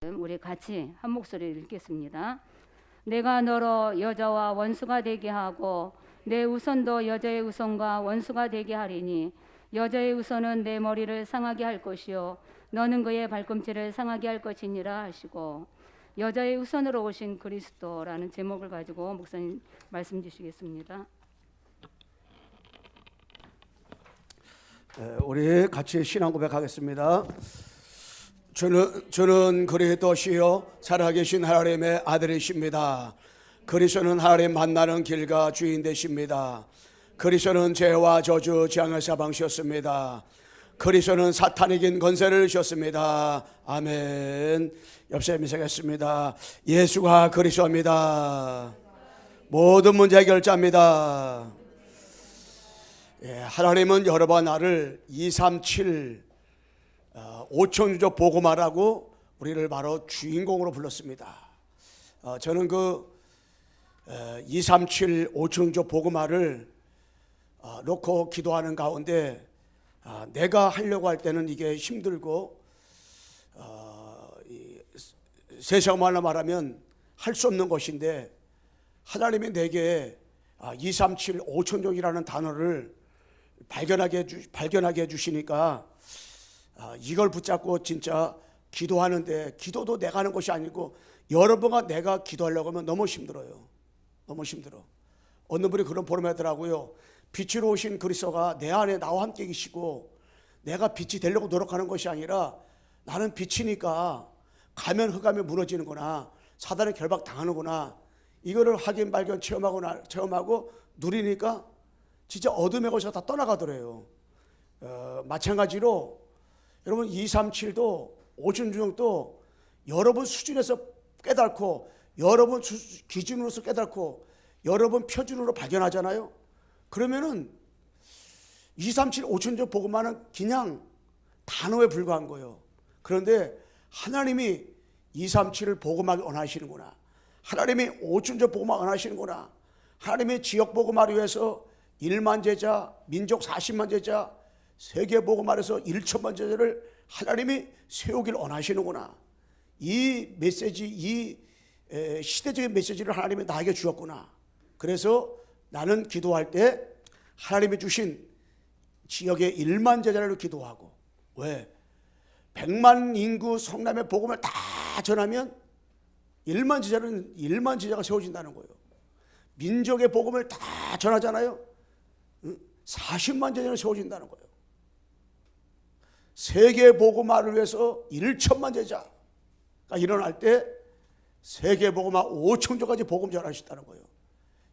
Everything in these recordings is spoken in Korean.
우리 같이 한 목소리를 읽겠습니다. 내가 너로 여자와 원수가 되게 하고 내 우선도 여자의 우선과 원수가 되게 하리니 여자의 우선은 내 머리를 상하게 할 것이요 너는 그의 발꿈치를 상하게 할 것이니라 하시고, 여자의 우선으로 오신 그리스도라는 제목을 가지고 목사님 말씀 주시겠습니다. 우리 같이 신앙 고백하겠습니다. 저는 그리스도시요 살아계신 하나님의 아들이십니다. 그리스도는 하나님 만나는 길과 주인 되십니다. 그리스도는 죄와 저주 재앙을 사방시었습니다. 그리스도는 사탄이 긴 권세를 주셨습니다. 아멘. 옆에 미세겠습니다. 예수가 그리스도입니다. 모든 문제 해결자입니다. 하나님은 여러 번 나를 237 5천주족 복음화라고 우리를 바로 주인공으로 불렀습니다. 저는 그 237 5천주족 복음화를 놓고 기도하는 가운데 내가 하려고 할 때는 이게 힘들고 세상말로 말하면 할 수 없는 것인데, 하나님이 내게 237 5천족이라는 단어를 발견하게 해주시니까 이걸 붙잡고 진짜 기도하는데, 기도도 내가 하는 것이 아니고 여러분과 내가 기도하려고 하면 너무 힘들어요. 너무 힘들어. 어느 분이 그런 보름하더라고요. 빛으로 오신 그리스도가 내 안에 나와 함께 계시고 내가 빛이 되려고 노력하는 것이 아니라 나는 빛이니까 가면 흑암에 무너지는구나, 사단에 결박당하는구나, 이거를 확인 발견 체험하고 누리니까 진짜 어둠의 것이 다 떠나가더래요. 마찬가지로 여러분 237도 5천주족도 여러분 수준에서 깨닫고 여러분 기준으로서 깨닫고 여러분 표준으로 발견하잖아요. 그러면은 237 5천주족 복음화는 그냥 단어에 불과한 거예요. 그런데 하나님이 237을 복음하기 원하시는구나, 하나님이 5천주족 복음화 원하시는구나, 하나님의 지역 복음화를 위해서 1만 제자, 민족 40만 제자, 세계 복음화에서 1천만 제자를 하나님이 세우길 원하시는구나, 이 메시지, 이 시대적인 메시지를 하나님이 나에게 주었구나. 그래서 나는 기도할 때 하나님이 주신 지역의 1만 제자를 기도하고, 왜? 100만 인구 성남의 복음을 다 전하면 1만 제자가 세워진다는 거예요. 민족의 복음을 다 전하잖아요. 40만 제자는 세워진다는 거예요. 세계 복음화를 위해서 1천만 제자가 일어날 때 세계 복음화 5천조까지 복음 전하셨다는 거예요.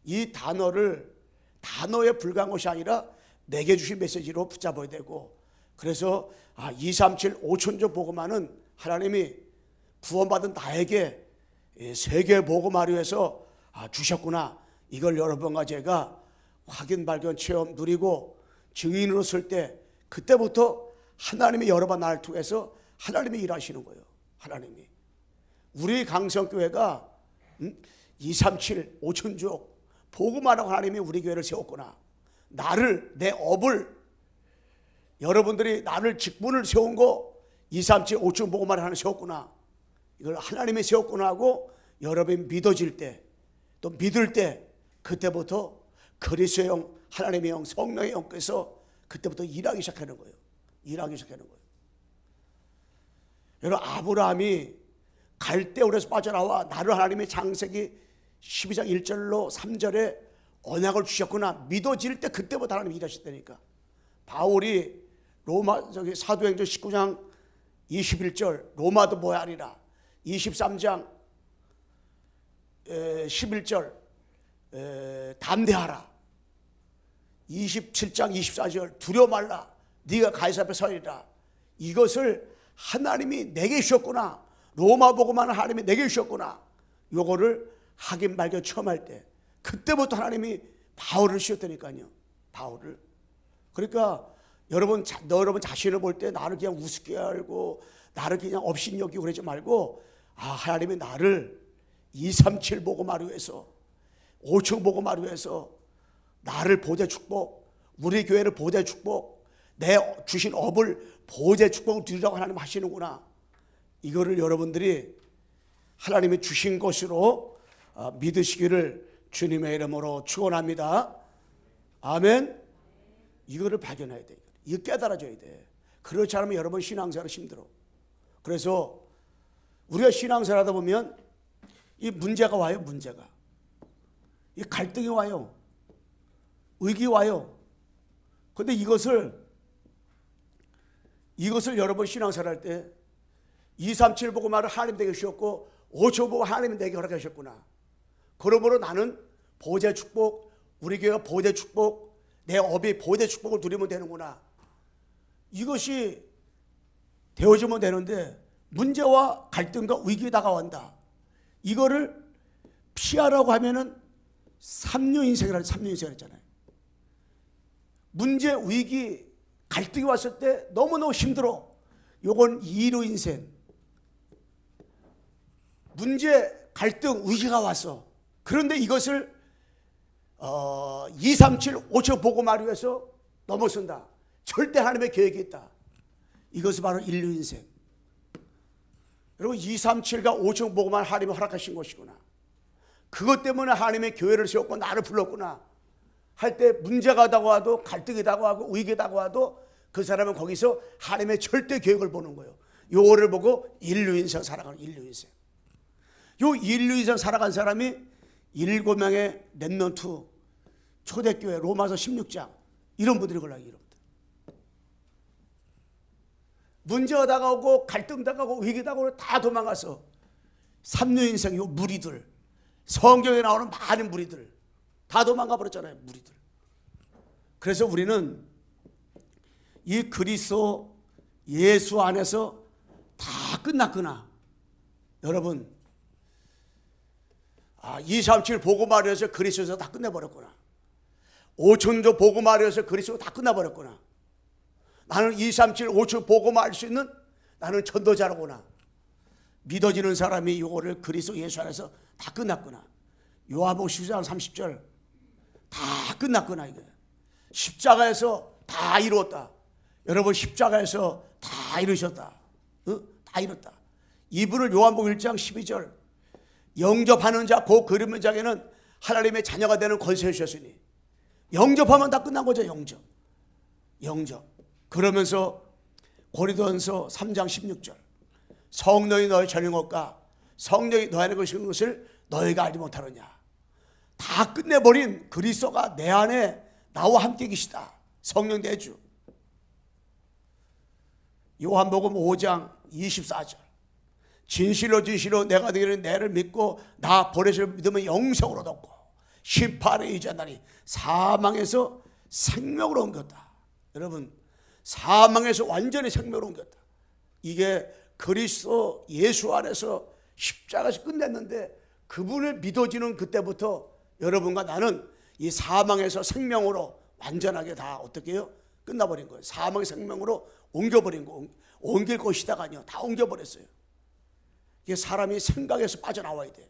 이 단어에 불과한 것이 아니라 내게 주신 메시지로 붙잡아야 되고, 그래서 237 5천조 복음화는 하나님이 구원받은 나에게 세계 복음화를 위해서 주셨구나, 이걸 여러분과 제가 확인 발견 체험 누리고 증인으로 쓸 때, 그때부터 하나님이 여러 번 나를 통해서 하나님이 일하시는 거예요. 하나님이 우리 강성교회가 237 5천족 복음화라고 하나님이 우리 교회를 세웠구나, 나를, 내 업을, 여러분들이 나를 직분을 세운 거 237 5천 복음화를 하나 세웠구나, 이걸 하나님이 세웠구나 하고 여러분이 믿어질 때, 또 믿을 때, 그때부터 그리스도의 영, 하나님의 영, 성령의 영께서 그때부터 일하기 시작하는 거예요. 일하기 시작하는 거예요. 여러분, 아브라함이 갈대우에서 빠져나와 나를 하나님의 창세기 12장 1절로 3절에 언약을 주셨구나 믿어질 때, 그때부터 하나님이 일하셨다니까. 바울이 사도행전 19장 21절 로마도 뭐야 아니라, 23장 11절 담대하라, 27장 24절 두려워 말라, 네가 가이사 앞에 서리라, 이것을 하나님이 내게 주셨구나, 로마 복음하는 하나님이 내게 주셨구나, 요거를 확인 발견 처음 할 때, 그때부터 하나님이 바울을 씌웠다니까요. 바울을. 그러니까 여러분 자신을 볼 때 나를 그냥 우습게 알고 나를 그냥 업신여기고 그러지 말고, 하나님이 나를 237 복음화를 위해서, 5천 복음화를 위해서 나를 보좌 축복, 우리 교회를 보좌 축복, 내 주신 업을 보좌 축복을 드리라고 하나님 하시는구나. 이거를 여러분들이 하나님이 주신 것으로 믿으시기를 주님의 이름으로 축원합니다. 아멘. 이거를 발견해야 돼. 이거 깨달아져야 돼. 그렇지 않으면 여러분 신앙생활은 힘들어. 그래서 우리가 신앙생활 하다 보면 이 문제가 와요. 문제가. 이 갈등이 와요. 의기 와요. 그런데 이것을 여러분 신앙생활 할 때 2, 3, 7 보고 말을 하나님 되게 주셨고 5초 보고 하나님 되게 허락하셨구나. 그러므로 나는 보좌 축복, 우리 교회가 보좌 축복, 내 업이 보좌 축복을 누리면 되는구나. 이것이 되어지면 되는데 문제와 갈등과 위기가 다가온다. 이거를 피하라고 하면은 3류 인생이라는 3류 인생을 했잖아요. 문제, 위기, 갈등이 왔을 때 너무너무 힘들어. 요건 2류 인생. 문제, 갈등, 위기가 왔어. 그런데 이것을 2, 3, 7, 5초 보고 말이 위해서 넘어선다. 절대 하나님의 계획이 있다. 이것이 바로 1류 인생. 여러분 2, 3, 7과 5초 보고만 하나님이 허락하신 것이구나. 그것 때문에 하나님의 교회를 세웠고 나를 불렀구나 할 때 문제가 다가와도 갈등이 다가와도 위기가 다가와도 그 사람은 거기서 하나님의 절대 계획을 보는 거예요. 요거를 보고 1류 인생 살아가는 1류 인생. 요 1류 인생 살아간 사람이 7명의 렘넌트 초대교회 로마서 16장 이런 분들이 걸려요. 이런 분들. 문제가 다가오고 갈등 다가오고 위기 다가오고 다 도망가서 3류 인생 요 무리들 성경에 나오는 많은 무리들 다 도망가 버렸잖아요. 무리들. 그래서 우리는 이 그리스도 예수 안에서 다 끝났구나. 여러분 2, 3, 7 보고 말해서 그리스도에서 다 끝내버렸구나. 5천조 보고 말해서 그리스도가 다 끝나버렸구나. 나는 2, 3, 7, 5천 보고 말할 수 있는 나는 전도자로구나. 믿어지는 사람이 이거를 그리스도 예수 안에서 다 끝났구나. 요한복음 10장 30절 다 끝났구나. 이게 십자가에서 다 이루었다. 여러분 십자가에서 다 이루셨다. 다 이뤘다. 이분을 요한복음 1장 12절 영접하는 자 곧 그리는 자에게는 하나님의 자녀가 되는 권세를 주셨으니 영접하면 다 끝난 거죠. 영접. 그러면서 고린도전서 3장 16절 성령이 너희 전인 것과 성령이 너희 안에 계신 것을 너희가 알지 못하느냐. 다 끝내버린 그리스도가 내 안에 나와 함께 계시다. 성령 내주. 요한복음 5장 24절 진실로 내가 너희는 내를 믿고 나 보내실 믿으면 영생으로 얻고 심판에 이르자나니 사망에서 생명으로 옮겼다. 여러분 사망에서 완전히 생명으로 옮겼다. 이게 그리스도 예수 안에서 십자가에서 끝냈는데 그분을 믿어지는 그때부터 여러분과 나는 이 사망에서 생명으로 완전하게 다 어떻게 해요? 끝나버린 거예요. 사망의 생명으로 옮겨버린 거. 옮길 것이다가 아니요. 다 옮겨버렸어요. 이게 사람이 생각에서 빠져나와야 돼.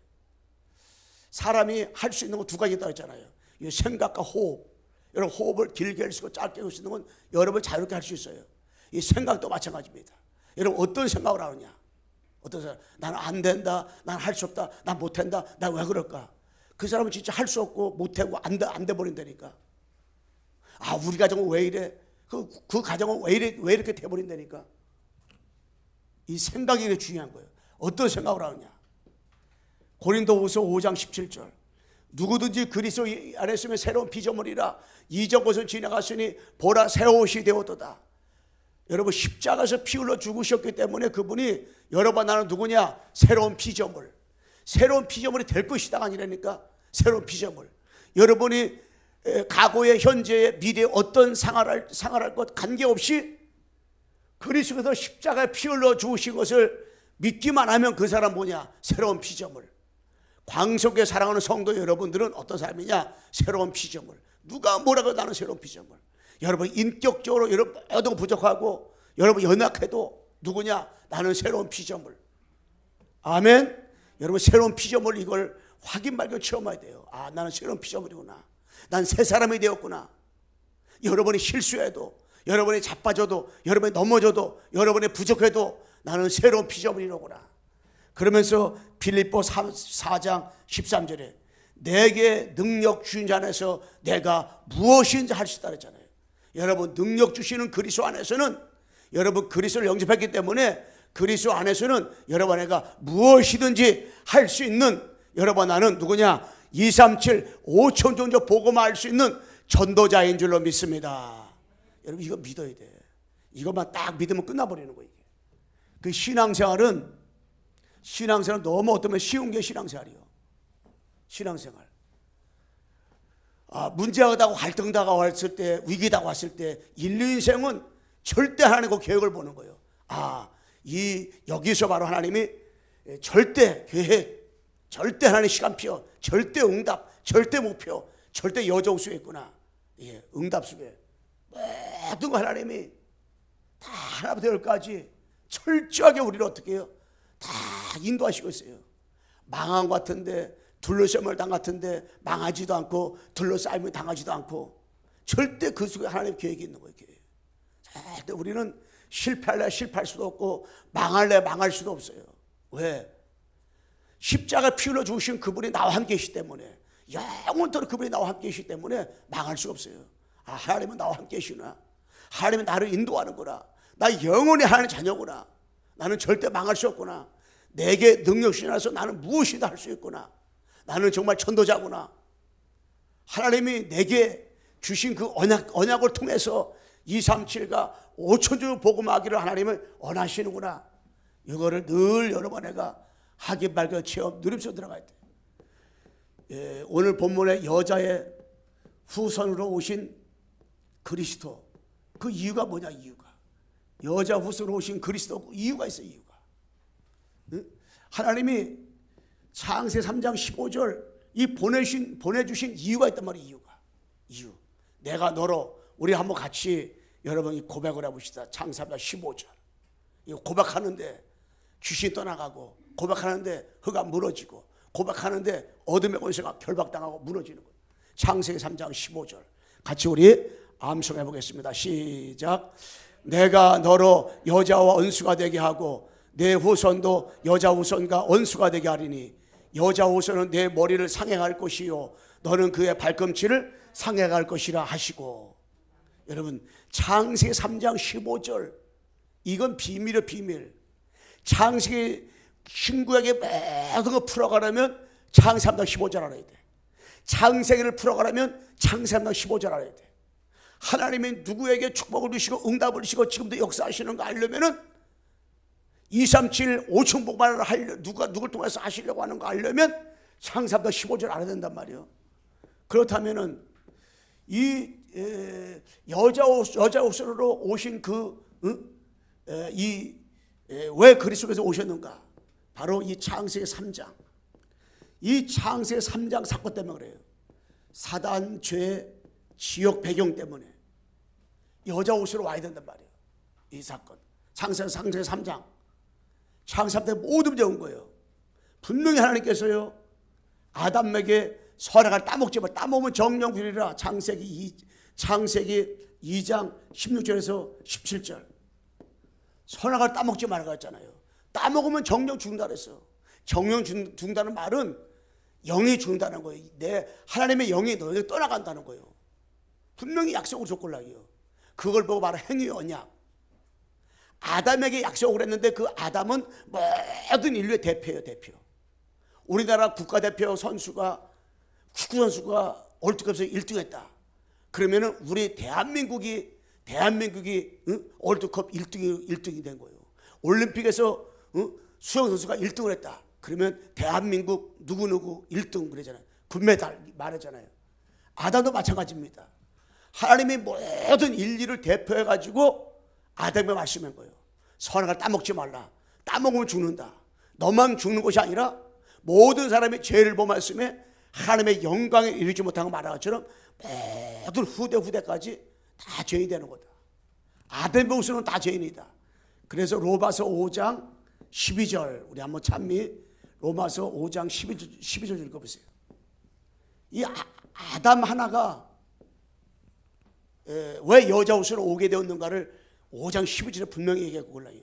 사람이 할 수 있는 거 두 가지 있다고 했잖아요. 이 생각과 호흡. 여러분 호흡을 길게 할 수 있고 짧게 할 수 있는 건 여러분 자유롭게 할 수 있어요. 이 생각도 마찬가지입니다. 여러분 어떤 생각을 하느냐. 어떤 사람 나는 안 된다. 난 할 수 없다. 난 못한다. 난 왜 그럴까. 그 사람은 진짜 할 수 없고 못하고 안 돼 버린다니까. 우리 가정은 왜 이래. 그 가정은 왜 이렇게 돼버린다니까. 이 생각이 중요한 거예요. 어떤 생각을 하느냐. 고린도후서 5장 17절 누구든지 그리스도 안에 있으면 새로운 피조물이라 이전 것은 지나갔으니 보라 새 옷이 되었도다. 여러분 십자가에서 피 흘러 죽으셨기 때문에 그분이 여러분 나는 누구냐. 새로운 피조물. 새로운 피조물이 될 것이다 아니라니까. 새로운 피조물. 여러분이 과거에 현재에 미래에 어떤 생활할 것 관계없이 그리스도께서 십자가에 피 흘러 죽으신 것을 믿기만 하면 그 사람 뭐냐. 새로운 피조물. 광속에 사랑하는 성도 여러분들은 어떤 사람이냐. 새로운 피조물. 누가 뭐라고 나는 새로운 피조물. 여러분 인격적으로 여러분 모든 부족하고 여러분 연약해도 누구냐. 나는 새로운 피조물. 아멘. 여러분 새로운 피조물 이걸 확인 발견 체험해야 돼요. 나는 새로운 피조물이구나. 난 새 사람이 되었구나. 여러분이 실수해도 여러분이 자빠져도 여러분이 넘어져도 여러분이 부족해도 나는 새로운 피조물이로구나. 그러면서 빌립보 4장 13절에 내게 능력 주신 자 안에서 내가 무엇인지 할 수 있다 그랬잖아요. 여러분, 능력 주시는 그리스도 안에서는, 여러분 그리스도를 영접했기 때문에 그리스도 안에서는 여러분 내가 무엇이든지 할 수 있는, 여러분 나는 누구냐? 237 5천 종족 복음화할 수 있는 전도자인 줄로 믿습니다. 여러분 이거 믿어야 돼. 이것만 딱 믿으면 끝나버리는 거예요. 그 신앙생활은 너무 어쩌면 쉬운 게 신앙생활이에요. 신앙생활. 문제가 다고 갈등 다가왔을 때, 위기 다가왔을 때 인류 인생은 절대 하나님과 계획을 보는 거예요. 여기서 바로 하나님이 절대 계획, 절대 하나님의 시간표, 절대 응답, 절대 목표, 절대 여정수에 있구나. 예, 응답 속에 모든 거 하나님이 다 하나부터 열까지 철저하게 우리를 어떻게 해요? 다 인도하시고 있어요. 망한 것 같은데, 둘러싸임을 당같은데 망하지도 않고, 둘러싸임을 당하지도 않고, 절대 그 속에 하나님의 계획이 있는 거예요. 절대 우리는 실패할래 실패할 수도 없고, 망할래 망할 수도 없어요. 왜? 십자가 피 흘려 죽으신 그분이 나와 함께 계시기 때문에, 영원토록 그분이 나와 함께 계시기 때문에 망할 수 없어요. 하나님은 나와 함께 계시구나. 하나님은 나를 인도하는구나. 나 영원히 하나님의 자녀구나. 나는 절대 망할 수 없구나. 내게 능력 주시나서 나는 무엇이든 할 수 있구나. 나는 정말 전도자구나. 하나님이 내게 주신 그 언약을 통해서 237과 5천 주 복음하기를 하나님을 원하시는구나. 이거를 늘 여러 번 내가 하기 말고 체험 누림속 들어가야 돼. 예, 오늘 본문에 여자의 후손으로 오신 그리스도, 그 이유가 뭐냐? 이유가 여자 후손으로 오신 그리스도, 이유가 있어요. 이유가 하나님이 창세 3장 15절 이 보내주신 이유가 있단 말이에요. 이유. 내가 너로, 우리 한번 같이 여러분이 고백을 해봅시다. 창세 3장 15절. 이거 고백하는데 귀신이 떠나가고, 고백하는데 흙가 무너지고, 고백하는데 어둠의 권세가 결박당하고 무너지는 거예요. 창세기 3장 15절 같이 우리 암송해 보겠습니다. 시작. 내가 너로 여자와 원수가 되게 하고 내 후손도 여자 후손과 원수가 되게 하리니 여자 후손은 내 머리를 상행할 것이요 너는 그의 발꿈치를 상행할 것이라 하시고. 여러분, 창세기 3장 15절 이건 비밀이에요. 비밀. 창세기 친구에게 모든 거 풀어가려면 창세기 3장 15절 알아야 돼. 창세기를 풀어가려면 창세기 3장 15절 알아야 돼. 하나님이 누구에게 축복을 주시고 응답을 주시고 지금도 역사하시는 거 알려면은 237 5천 복만을 하려, 누굴 통해서 하시려고 하는 거 알려면 창세기 3장 15절 알아야 된단 말이에요. 그렇다면은 이 여자 옷으로 오신 왜 그리스도께서 오셨는가? 바로 이 창세기 3장, 이 창세기 3장 사건 때문에 그래요. 사단 죄 지역 배경 때문에 여자 옷으로 와야 된단 말이에요. 이 사건 창세기 3장, 창세기 때 모든 문제 온 거예요. 분명히 하나님께서요 아담에게 선악을 따먹지 마, 따먹으면 정령비리라. 창세기 2장 16절에서 17절 선악을 따먹지 말라고 했잖아요. 따먹으면 정령 죽는다 그랬어. 정령 죽는다는 말은 영이 죽는다는 거예요. 하나님의 영이 너에게 떠나간다는 거예요. 분명히 약속을 줬걸라요. 그걸 보고 바로 행위 언약. 아담에게 약속을 했는데 그 아담은 모든 인류의 대표예요. 대표. 우리나라 국가대표 선수가 축구 선수가 월드컵에서 1등했다. 그러면은 우리 대한민국이 월드컵 1등이 된 거예요. 올림픽에서 수영 선수가 1등을 했다. 그러면 대한민국 누구누구 1등 그러잖아요. 금메달 말하잖아요. 아담도 마찬가지입니다. 하나님이 모든 인류를 대표해 가지고 아담에 말씀한 거예요. 선악을 따먹지 말라. 따먹으면 죽는다. 너만 죽는 것이 아니라 모든 사람이 죄를 범했음에 하나님의 영광에 이르지 못한 말한 것처럼 모든 후대까지 다 죄인이 되는 거다. 아담의 후손은 다 죄인이다. 그래서 로마서 5장 12절 우리 한번 찬미 로마서 5장 12절 읽어보세요. 이 아담 하나가 왜 여자 옷으로 오게 되었는가를 5장 12절에 분명히 얘기하고 골라요.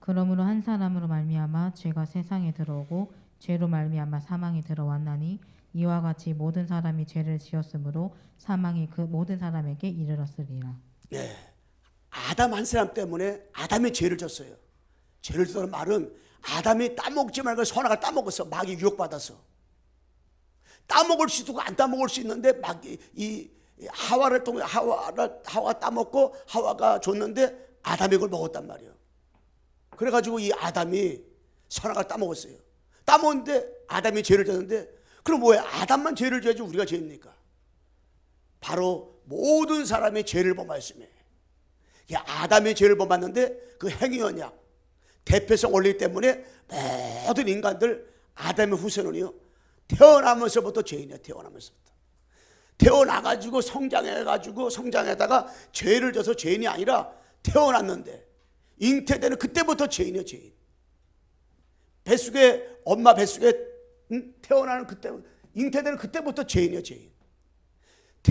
그러므로 한 사람으로 말미암아 죄가 세상에 들어오고 죄로 말미암아 사망이 들어왔나니 이와 같이 모든 사람이 죄를 지었으므로 사망이 그 모든 사람에게 이르렀으리라. 예. 아담 한 사람 때문에 아담이 죄를 졌어요. 죄를 졌다는 말은 아담이 따먹지 말고 선악을 따먹었어. 마귀 유혹받아서. 따먹을 수 있고 안 따먹을 수 있는데 마귀 이 하와를 통해 하와 따먹고 하와가 줬는데 아담이 그걸 먹었단 말이에요. 그래가지고 이 아담이 선악을 따먹었어요. 따먹었는데 아담이 죄를 졌는데 그럼 왜 아담만 죄를 져야지 우리가 죄입니까? 바로 모든 사람이 죄를 범하였으며 아담이 죄를 범했는데 그 행위 언약 대표성 원리 때문에 모든 인간들 아담의 후손은요 태어나면서부터 죄인이에요. 태어나가지고 성장해다가 죄를 져서 죄인이 아니라 태어났는데 잉태되는 그때부터 죄인이에요. 죄인. 뱃속에 엄마 뱃속에 태어나는 그때 잉태되는 그때부터 죄인이에요. 죄인.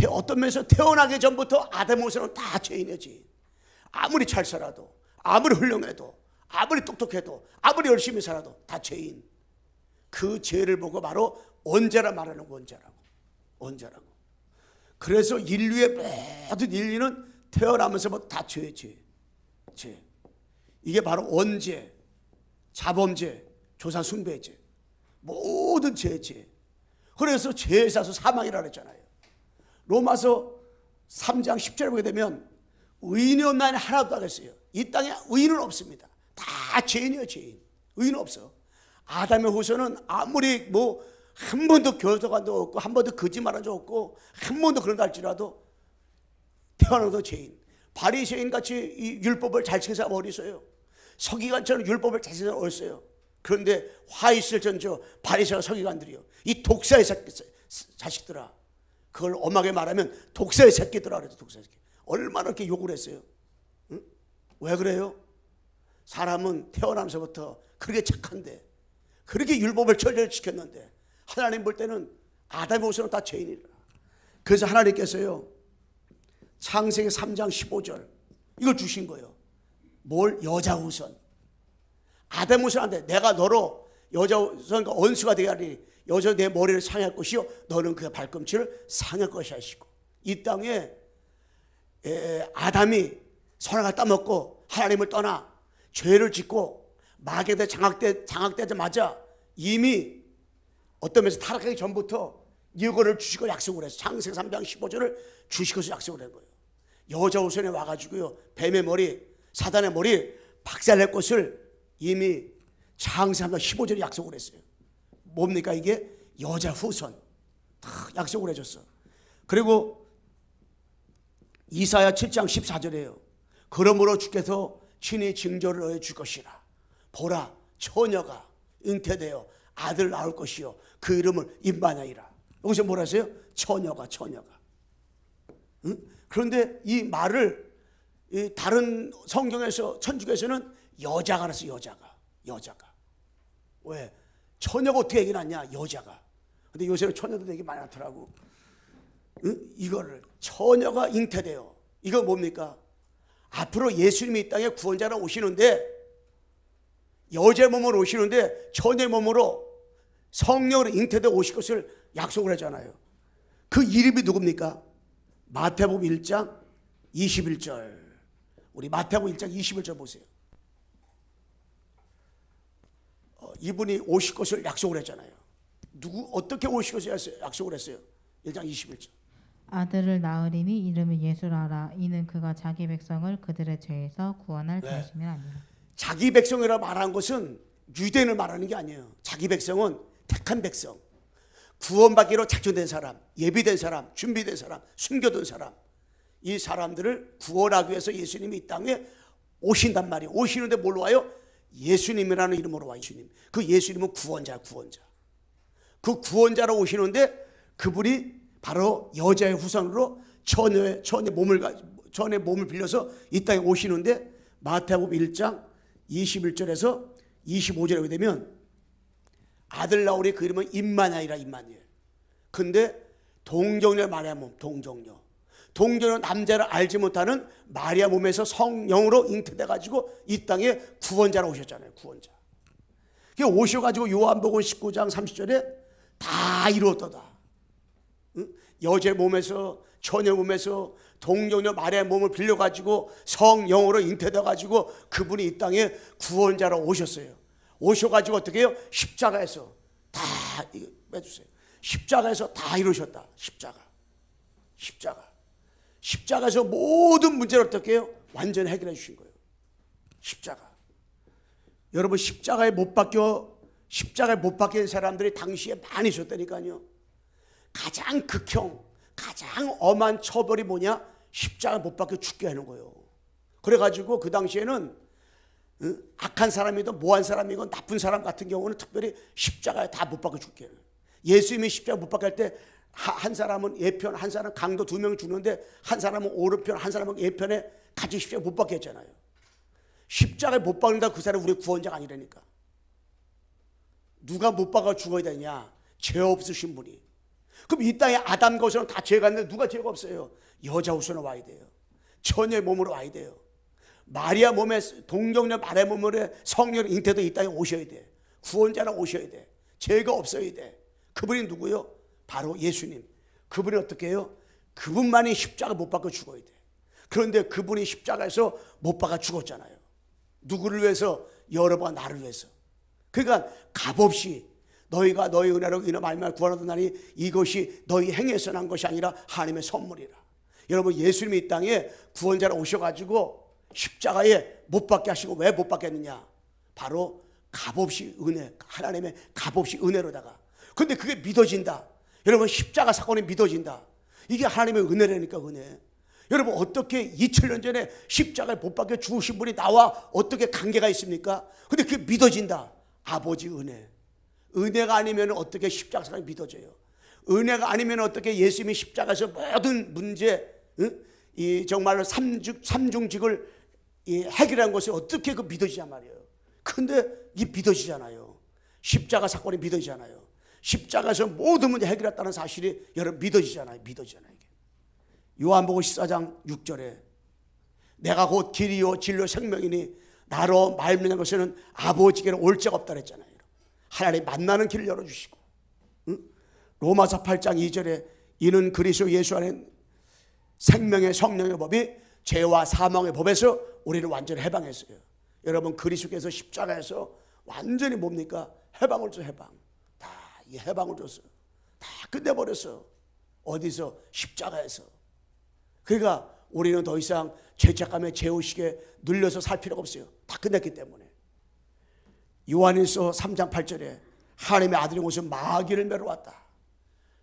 어떤 면에서 태어나기 전부터 아담 후손은 다 죄인이에요. 죄인. 아무리 잘 살아도 아무리 훌륭해도 아무리 똑똑해도 아무리 열심히 살아도 다 죄인. 그 죄를 보고 바로 원죄라 말하는 원죄라고. 그래서 인류의 모든 인류는 태어나면서부터 다 죄. 이게 바로 원죄, 자범죄, 조사숭배죄, 모든 죄. 그래서 죄에 있어서 사망이라 그랬잖아요. 로마서 3장 10절에 보게 되면 의인이 없나니 하나도 안 했어요. 이 땅에 의인은 없습니다. 다 죄인이에요. 죄인. 의인은 없어. 아담의 후손은 아무리 한 번도 교도관 도 없고 한 번도 거짓말한 적 없고 한 번도 그런다 할지라도 태어나도 죄인. 바리새인 같이 이 율법을 잘 지킨 사람 어디 있어요? 서기관처럼 율법을 잘 지킨 사람 어디 있어요? 그런데 화 있을 전저 바리새와 서기관들이요 이 독사의 자식들아, 그걸 엄하게 말하면 독사의 새끼들아 그래도 독사의 새끼. 얼마나 이렇게 욕을 했어요? 응? 왜 그래요? 사람은 태어나면서부터 그렇게 착한데 그렇게 율법을 철저히 지켰는데 하나님 볼 때는 아담의 후손은 다 죄인이라. 그래서 하나님께서요 창세기 3장 15절 이걸 주신 거예요. 뭘? 여자 후손. 아담 후손한테 내가 너로 여자 후손과 원수가 되게 하리니 여자 내 머리를 상할 것이요 너는 그의 발꿈치를 상할 것이 하시고. 이 땅에 아담이 선악을 따먹고 하나님을 떠나 죄를 짓고 마귀한테 장악되자마자 이미 어떤 면에서 타락하기 전부터 이거를 주시고 약속을 했어요. 창세기 3장 15절을 주시고서 약속을 한 거예요. 여자 후손에 와가지고요 뱀의 머리 사단의 머리 박살낼 것을 이미 창세기 3장 15절에 약속을 했어요. 뭡니까 이게? 여자 후손 다 약속을 해줬어. 그리고 이사야 7장 14절이에요. 그러므로 주께서 친히 징조를 너에 줄 것이라. 보라 처녀가 잉태되어 아들 낳을 것이요 그 이름을 임마누엘이라. 여기서 뭐라 했어요? 처녀가. 응? 그런데 이 말을 다른 성경에서 천주교에서는 여자가 그랬어요. 여자가. 왜? 처녀가 어떻게 얘기 났냐? 여자가. 근데 요새는 처녀들 얘기 많이 나더라고. 응? 이거를 처녀가 잉태돼요. 이거 뭡니까? 앞으로 예수님이 이 땅에 구원자로 오시는데 여자의 몸으로 오시는데 처녀의 몸으로 성령으로 잉태되어 오실 것을 약속을 하잖아요. 그 이름이 누굽니까? 마태복음 1장 21절. 우리 마태복음 1장 21절 보세요. 이분이 오실 것을 약속을 했잖아요. 어떻게 오실 것을 약속을 했어요? 1장 21절. 아들을 낳으리니 이름을 예수라. 이는 그가 자기 백성을 그들의 죄에서 구원할 자심이 아니라. 자기 백성이라 말한 것은 유대인을 말하는 게 아니에요. 자기 백성은 택한 백성, 구원받기로 작정된 사람, 예비된 사람, 준비된 사람, 숨겨둔 사람. 이 사람들을 구원하기 위해서 예수님이 이 땅에 오신단 말이에요. 오시는데 뭘로 와요? 예수님이라는 이름으로 와요. 예수님. 그 예수님은 구원자. 그 구원자로 오시는데 그분이 바로 여자의 후손으로 처녀의 몸을 빌려서 이 땅에 오시는데 마태복음 1장 21절에서 25절에 보게 되면 아들 나오리 그 이름은 임마누엘이라. 근데 동정녀 마리아 몸 동정녀. 동정녀 남자를 알지 못하는 마리아 몸에서 성령으로 잉태돼 가지고 이 땅에 구원자로 오셨잖아요. 구원자. 그 오셔가지고 요한복음 19장 30절에 다 이루었도다. 여제 몸에서 처녀 몸에서 동정녀 마리아 몸을 빌려가지고 성령으로 잉태돼가지고 그분이 이 땅에 구원자로 오셨어요. 오셔가지고 어떻게 해요? 십자가에서 다 이거 빼주세요. 십자가에서 다 이루셨다. 십자가에서 모든 문제를 어떻게 해요? 완전히 해결해 주신 거예요. 십자가. 여러분 십자가에 못 박힌 사람들이 당시에 많이 있었다니까요. 가장 극형, 가장 엄한 처벌이 뭐냐? 십자가에 못 박혀 죽게 하는 거예요. 그래가지고 그 당시에는 악한 사람이든 모한 사람이건 나쁜 사람 같은 경우는 특별히 십자가에 다 못 박혀 죽게 해요. 예수님이 십자가 못 박힐 때 한 사람은 예편, 한 사람은 강도 2명이 죽는데 한 사람은 오른편, 한 사람은 예편에 같이 십자가 못 박게 했잖아요. 십자가에 못 박는다 그 사람이 우리 구원자가 아니라니까. 누가 못 박아 죽어야 되냐? 죄 없으신 분이. 그럼 이 땅에 아담과 후손은 다 죄가 있는데 누가 죄가 없어요? 여자 후손은 와야 돼요. 처녀의 몸으로 와야 돼요. 마리아 몸에 동정녀 마리아 몸으로 성령 잉태도 이 땅에 오셔야 돼. 구원자는 오셔야 돼. 죄가 없어야 돼. 그분이 누구요? 바로 예수님. 그분이 어떻게 해요? 그분만이 십자가 못 박아 죽어야 돼. 그런데 그분이 십자가에서 못 박아 죽었잖아요. 누구를 위해서? 여러분과 나를 위해서. 그러니까 값없이 너희가 너희 은혜로 인하 말미암아 구원하더니 이것이 너희 행위에서 난 것이 아니라 하나님의 선물이라. 여러분 예수님이 이 땅에 구원자로 오셔가지고 십자가에 못 박게 하시고 왜 못 박게 했느냐? 바로 값없이 은혜, 하나님의 값없이 은혜로다가. 근데 그게 믿어진다. 여러분 십자가 사건이 믿어진다. 이게 하나님의 은혜라니까. 은혜. 여러분 어떻게 2000년 전에 십자가에 못 박혀 죽으신 분이 나와 어떻게 관계가 있습니까? 근데 그게 믿어진다. 아버지 은혜. 은혜가 아니면 어떻게 십자가 사건이 믿어져요? 은혜가 아니면 어떻게 예수님이 십자가에서 모든 문제, 이 정말로 삼중직을 해결한 것이 어떻게 그 믿어지냔 말이에요. 근데 이게 믿어지잖아요. 십자가 사건이 믿어지잖아요. 십자가에서 모든 문제 해결했다는 사실이 여러분 믿어지잖아요. 믿어지잖아요. 요한복음 14장 6절에 내가 곧 길이요 진리요 생명이니 나로 말미암는 것에는 아버지께로 올 자가 없다 그랬잖아요. 하나님 만나는 길을 열어주시고, 로마서 8장 2절에 이는 그리스도 예수 안에 생명의 성령의 법이 죄와 사망의 법에서 우리를 완전히 해방했어요. 여러분 그리스도께서 십자가에서 완전히 뭡니까? 해방을 줘. 해방. 다 이 해방을 줬어. 다 끝내버렸어. 어디서? 십자가에서. 그러니까 우리는 더 이상 죄책감에 죄의식에 눌려서 살 필요가 없어요. 다 끝냈기 때문에. 요한일서 3장 8절에 하나님의 아들이 오셔서 마귀를 멸하왔다.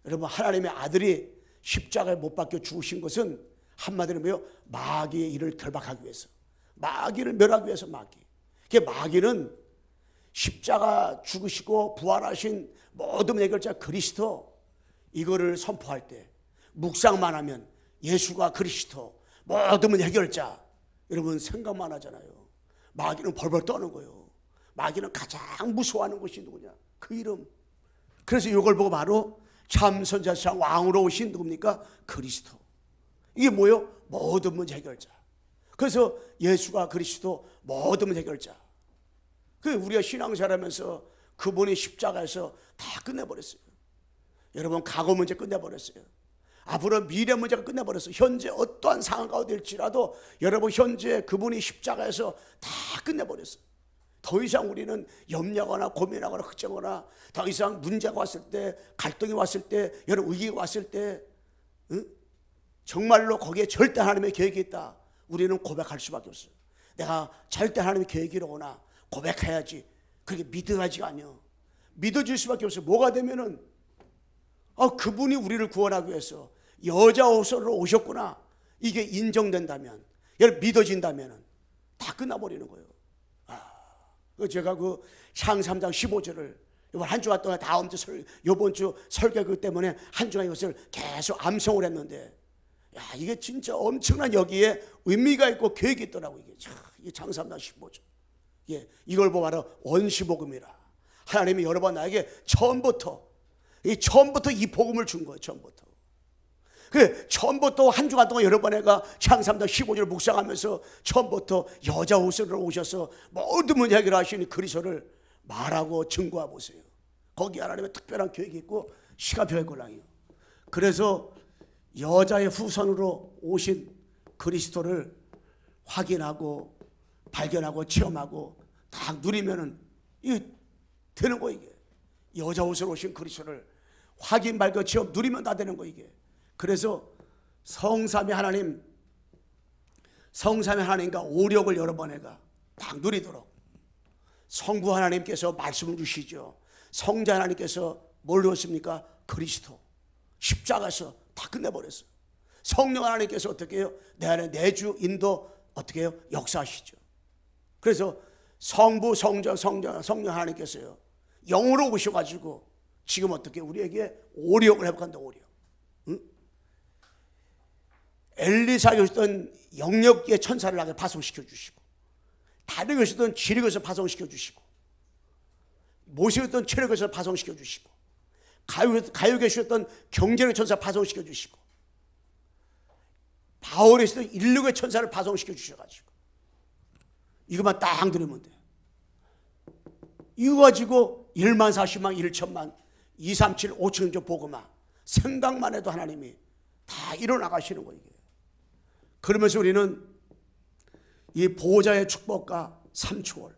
여러분 하나님의 아들이 십자가에 못 박혀 죽으신 것은 한마디로 뭐예요? 마귀의 일을 결박하기 위해서. 마귀를 멸하기 위해서. 마귀는 십자가 죽으시고 부활하신 모든 해결자 그리스도 이거를 선포할 때 묵상만 하면 예수가 그리스도 모든 해결자 여러분 생각만 하잖아요. 마귀는 벌벌 떠는 거예요. 마귀는 가장 무서워하는 것이 누구냐? 그 이름. 그래서 이걸 보고 바로 참 선지자 왕으로 오신 누굽니까? 그리스도. 이게 뭐예요? 모든 문제 해결자. 그래서 예수가 그리스도 모든 문제 해결자. 그 우리가 신앙생활하면서 그분이 십자가에서 다 끝내버렸어요. 여러분 과거 문제 끝내버렸어요. 앞으로 미래 문제가 끝내버렸어요. 현재 어떠한 상황가 될지라도 여러분 현재 그분이 십자가에서 다 끝내버렸어요. 더 이상 우리는 염려하거나 고민하거나 걱정하거나 더 이상 문제가 왔을 때 갈등이 왔을 때 여러분 위기가 왔을 때 정말로 거기에 절대 하나님의 계획이 있다. 우리는 고백할 수밖에 없어요. 내가 절대 하나님의 계획이 이러구나. 고백해야지. 그렇게 믿어야지가 아니요. 믿어질 수밖에 없어요. 뭐가 되면은 그분이 우리를 구원하기 위해서 여자 옷으로 오셨구나. 이게 인정된다면 여러분 믿어진다면 다 끝나버리는 거예요. 제가 그 창세기 3장 15절을 이번 한 주간 동안 다음 주 이번 주 설교 그 때문에 한 주간 이것을 계속 암송을 했는데 이게 진짜 엄청난 여기에 의미가 있고 계획이 있더라고. 이게 창세기 3장 15절. 이걸 보고 바로 원시복음이라. 하나님이 여러 번 나에게 처음부터 이 복음을 준 거예요. 처음부터. 그래, 처음부터 한 주간 동안 여러 번 내가 창사입니다 15절 묵상하면서 처음부터 여자 옷으로 오셔서 모든 문제 해결하시는 그리스도를 말하고 증거하고 보세요. 거기 하나님의 특별한 계획이 있고 시간표의 권랑이요. 그래서 여자의 후손으로 오신 그리스도를 확인하고 발견하고 체험하고 딱 누리면은 이게 되는 거 이게. 여자 옷으로 오신 그리스도를 확인 발견 체험 누리면 다 되는 거 이게. 그래서 성삼위 하나님과 오력을 여러 번 해가 딱 누리도록 성부 하나님께서 말씀을 주시죠. 성자 하나님께서 뭘 주었습니까? 그리스도 십자가에서 다 끝내버렸어요. 성령 하나님께서 어떻게 해요? 내 안에 내주 인도 어떻게 해요? 역사하시죠. 그래서 성부 성자 성령 하나님께서요 영으로 오셔가지고 지금 어떻게 우리에게 오력을 회복한다. 오력. 응? 엘리사에 오셨던 영역의 천사를 나게 파송시켜 주시고, 다윗에 오셨던 지력에서 파송시켜 주시고, 모세에 오셨던 체력에서 파송시켜 주시고, 가요계 오셨던 경제의 천사 파송시켜 주시고, 바울에 오셨던 인력의 천사를 파송시켜 주셔가지고 이것만 딱 들으면 돼. 이거 가지고 1만 40만 1천만 237 5천조 복음화 생각만 해도 하나님이 다 일어나가시는 거예요. 그러면서 우리는 이 보호자의 축복과 삼초월,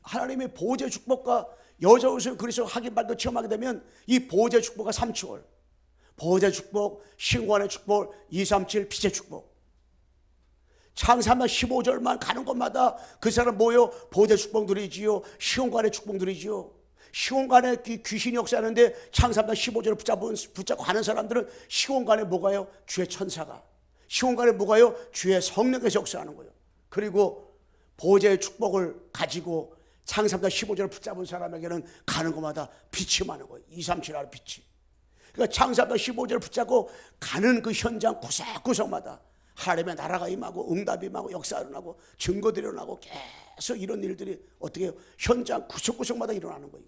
하나님의 보호자의 축복과 여자 옷을 그리스도 확인 발견 체험하게 되면 이 보호자의 축복과 삼초월, 보호자의 축복, 신관의 축복, 237 빛의 축복. 창사만 15절만 가는 곳마다 그 사람 모여 보호자의 축복 누리지요, 시온관의 축복 누리지요. 시온관에 귀신이 역사하는데 창사만 15절을 붙잡고 가는 사람들은 시온관에 뭐가요? 주의 천사가, 시온관에 뭐가요? 주의 성령께서 역사하는 거예요. 그리고 보호자의 축복을 가지고 창사만 15절을 붙잡은 사람에게는 가는 곳마다 빛이 많은 거예요. 237 하는 빛이. 그러니까 창사부터 15절을 붙잡고 가는 그 현장 구석구석마다 하나님의 나라가 임하고 응답이 임하고 역사가 일어나고 증거들이 일어나고 계속 이런 일들이 어떻게 현장 구석구석마다 일어나는 거예요.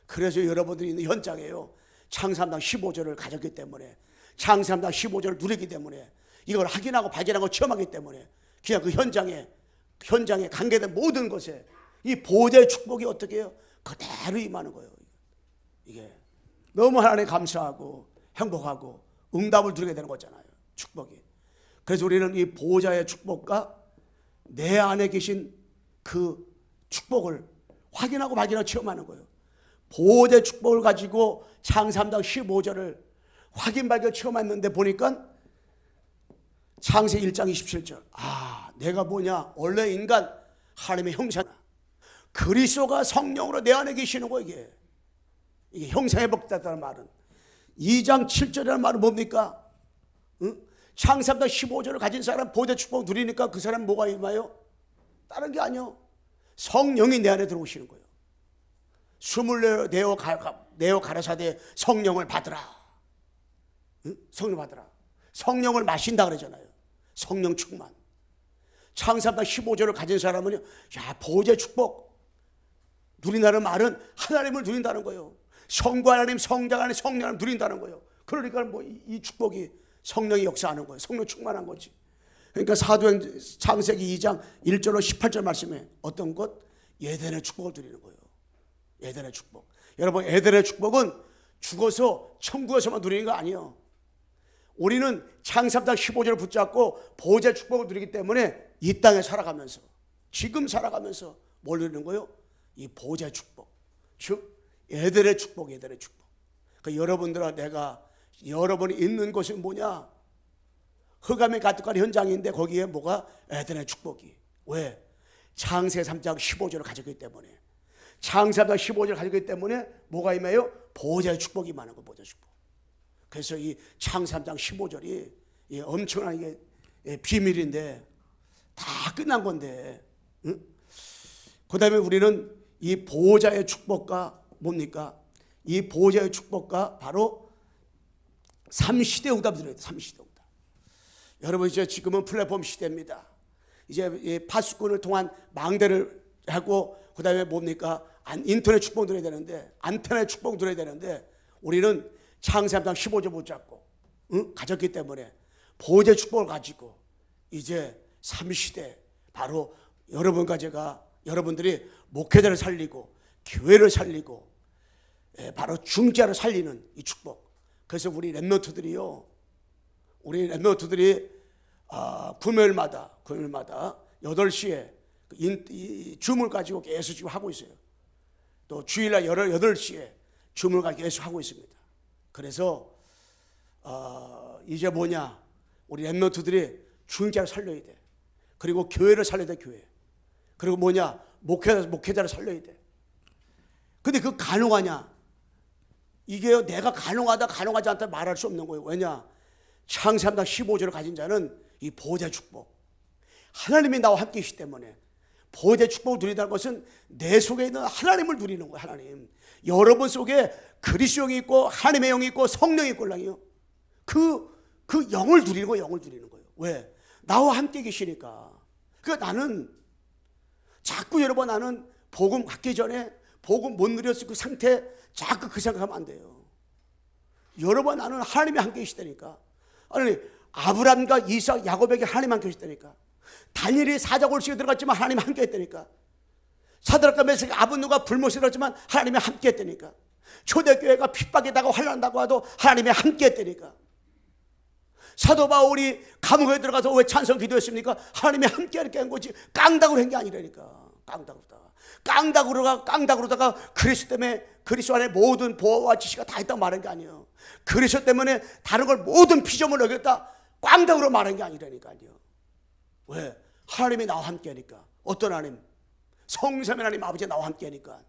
그래서 여러분들이 있는 현장에요, 창사부터 15절을 가졌기 때문에, 창사부터 15절을 누리기 때문에, 이걸 확인하고 발견하고 체험하기 때문에 그냥 그 현장에 관계된 모든 것에 이 보호자의 축복이 어떻게 해요? 그대로 임하는 거예요. 이게 너무 하나님 감사하고 행복하고 응답을 누리게 되는 거잖아요. 축복이. 그래서 우리는 이 보호자의 축복과 내 안에 계신 그 축복을 확인하고 발견하고 체험하는 거예요. 보호자의 축복을 가지고 창사상 15절을 확인 발견 체험했는데 보니까 창세 1장 27절, 내가 뭐냐, 원래 인간 하나님의 형상, 그리스도가 성령으로 내 안에 계시는 거. 이게 형상회복됐다는 말은 2장 7절이라는 말은 뭡니까? 창사부터 15절을 가진 사람 보호자 축복 누리니까 그 사람 뭐가 임하여? 다른 게 아니요, 성령이 내 안에 들어오시는 거예요. 숨을 내어 가라사대 성령을 받으라. 성령 받으라. 성령을 마신다 그러잖아요. 성령 충만. 창사부터 15절을 가진 사람은요, 보호자 축복 누린다는 말은 하나님을 누린다는 거예요. 성부 하나님, 성자 하나님, 성령 하나님 누린다는 거예요. 그러니까 이 축복이 성령이 역사하는 거예요. 성령 충만한 거지. 그러니까 사도행 창세기 2장 1절로 18절 말씀에 어떤 것? 에덴의 축복을 누리는 거예요. 에덴의 축복. 여러분, 에덴의 축복은 죽어서 천국에서만 누리는 거 아니에요. 우리는 창사부터 15절을 붙잡고 보호자의 축복을 누리기 때문에 이 땅에 살아가면서, 지금 살아가면서 뭘 누리는 거예요? 이 보호자의 축복, 즉 에덴의 축복, 에덴의 축복. 그러니까 여러분이 있는 곳이 뭐냐? 흑암이 가득한 현장인데 거기에 뭐가? 에덴의 축복이. 왜? 창세 3장 15절을 가졌기 때문에. 창세부터 15절을 가졌기 때문에 뭐가 임해요? 보호자의 축복이 많은 거, 보호자의 축복. 그래서 이 창세 3장 15절이 엄청난 이게 비밀인데 다 끝난 건데, 응? 그 다음에 우리는 이 보호자의 축복과 뭡니까? 이 보호자의 축복과 바로 삼시대 응답을 드려야 돼요. 삼시대 응답. 여러분, 이제 지금은 플랫폼 시대입니다. 이제 파수꾼을 통한 망대를 하고 그 다음에 뭡니까? 인터넷 축복 드려야 되는데, 안테나 축복 드려야 되는데, 우리는 창세기상 15절 붙잡고 가졌기 때문에 보호자의 축복을 가지고 이제 3시대 바로 여러분과 제가 여러분들이 목회자를 살리고 교회를 살리고 바로 중재를 살리는 이 축복. 그래서 우리 랩런트들이요, 우리 랩런트들이 금요일마다 8시에 줌을 가지고 계속 지금 하고 있어요. 또 주일날 8시에 줌을 가지고 계속 하고 있습니다. 그래서 이제 뭐냐, 우리 랩런트들이 중재를 살려야 돼. 그리고 교회를 살려야 돼, 교회. 그리고 뭐냐, 목회자를 살려야 돼. 근데 그 가능하냐? 이게 내가 가능하지 않다 말할 수 없는 거예요. 왜냐? 창세기상 15절을 가진 자는 이 보호자의 축복, 하나님이 나와 함께 계시기 때문에 보호자의 축복을 누린다는 것은 내 속에 있는 하나님을 누리는 거예요. 하나님, 여러분 속에 그리스도 영이 있고 하나님의 영이 있고 성령이 있고 그 영을 누리는 거예요. 영을 누리는 거예요. 왜? 나와 함께 계시니까. 그러니까 나는 자꾸 여러분, 나는 복음 갖기 전에 복음 못 누렸을 그 상태 자꾸 그 생각하면 안 돼요. 여러분, 나는 하나님이 함께 계시다니까. 아니, 아브람과 이삭, 야곱에게 하나님 함께 계시다니까. 다니엘이 사자골식에 들어갔지만 하나님이 함께 했다니까. 사드락과 메삭과 아벳느고가 불못에 들었지만 하나님이 함께 했다니까. 초대교회가 핍박에다가 환난다고 해도 하나님이 함께 했다니까. 사도 바울이 감옥에 들어가서 왜 찬송 기도했습니까? 하나님이 함께 이렇게 한 거지, 깡다구로 한 게 아니라니까. 깡다구로다가 그리스도 때문에, 그리스도 안에 모든 보호와 지시가 다 있다고 말한 게 아니에요. 그리스도 때문에 다른 걸 모든 피조물을 여겼다, 깡다구로 말한 게 아니라니까요. 왜? 하나님이 나와 함께 하니까. 어떤 하나님? 성삼위 하나님 아버지 나와 함께 하니까.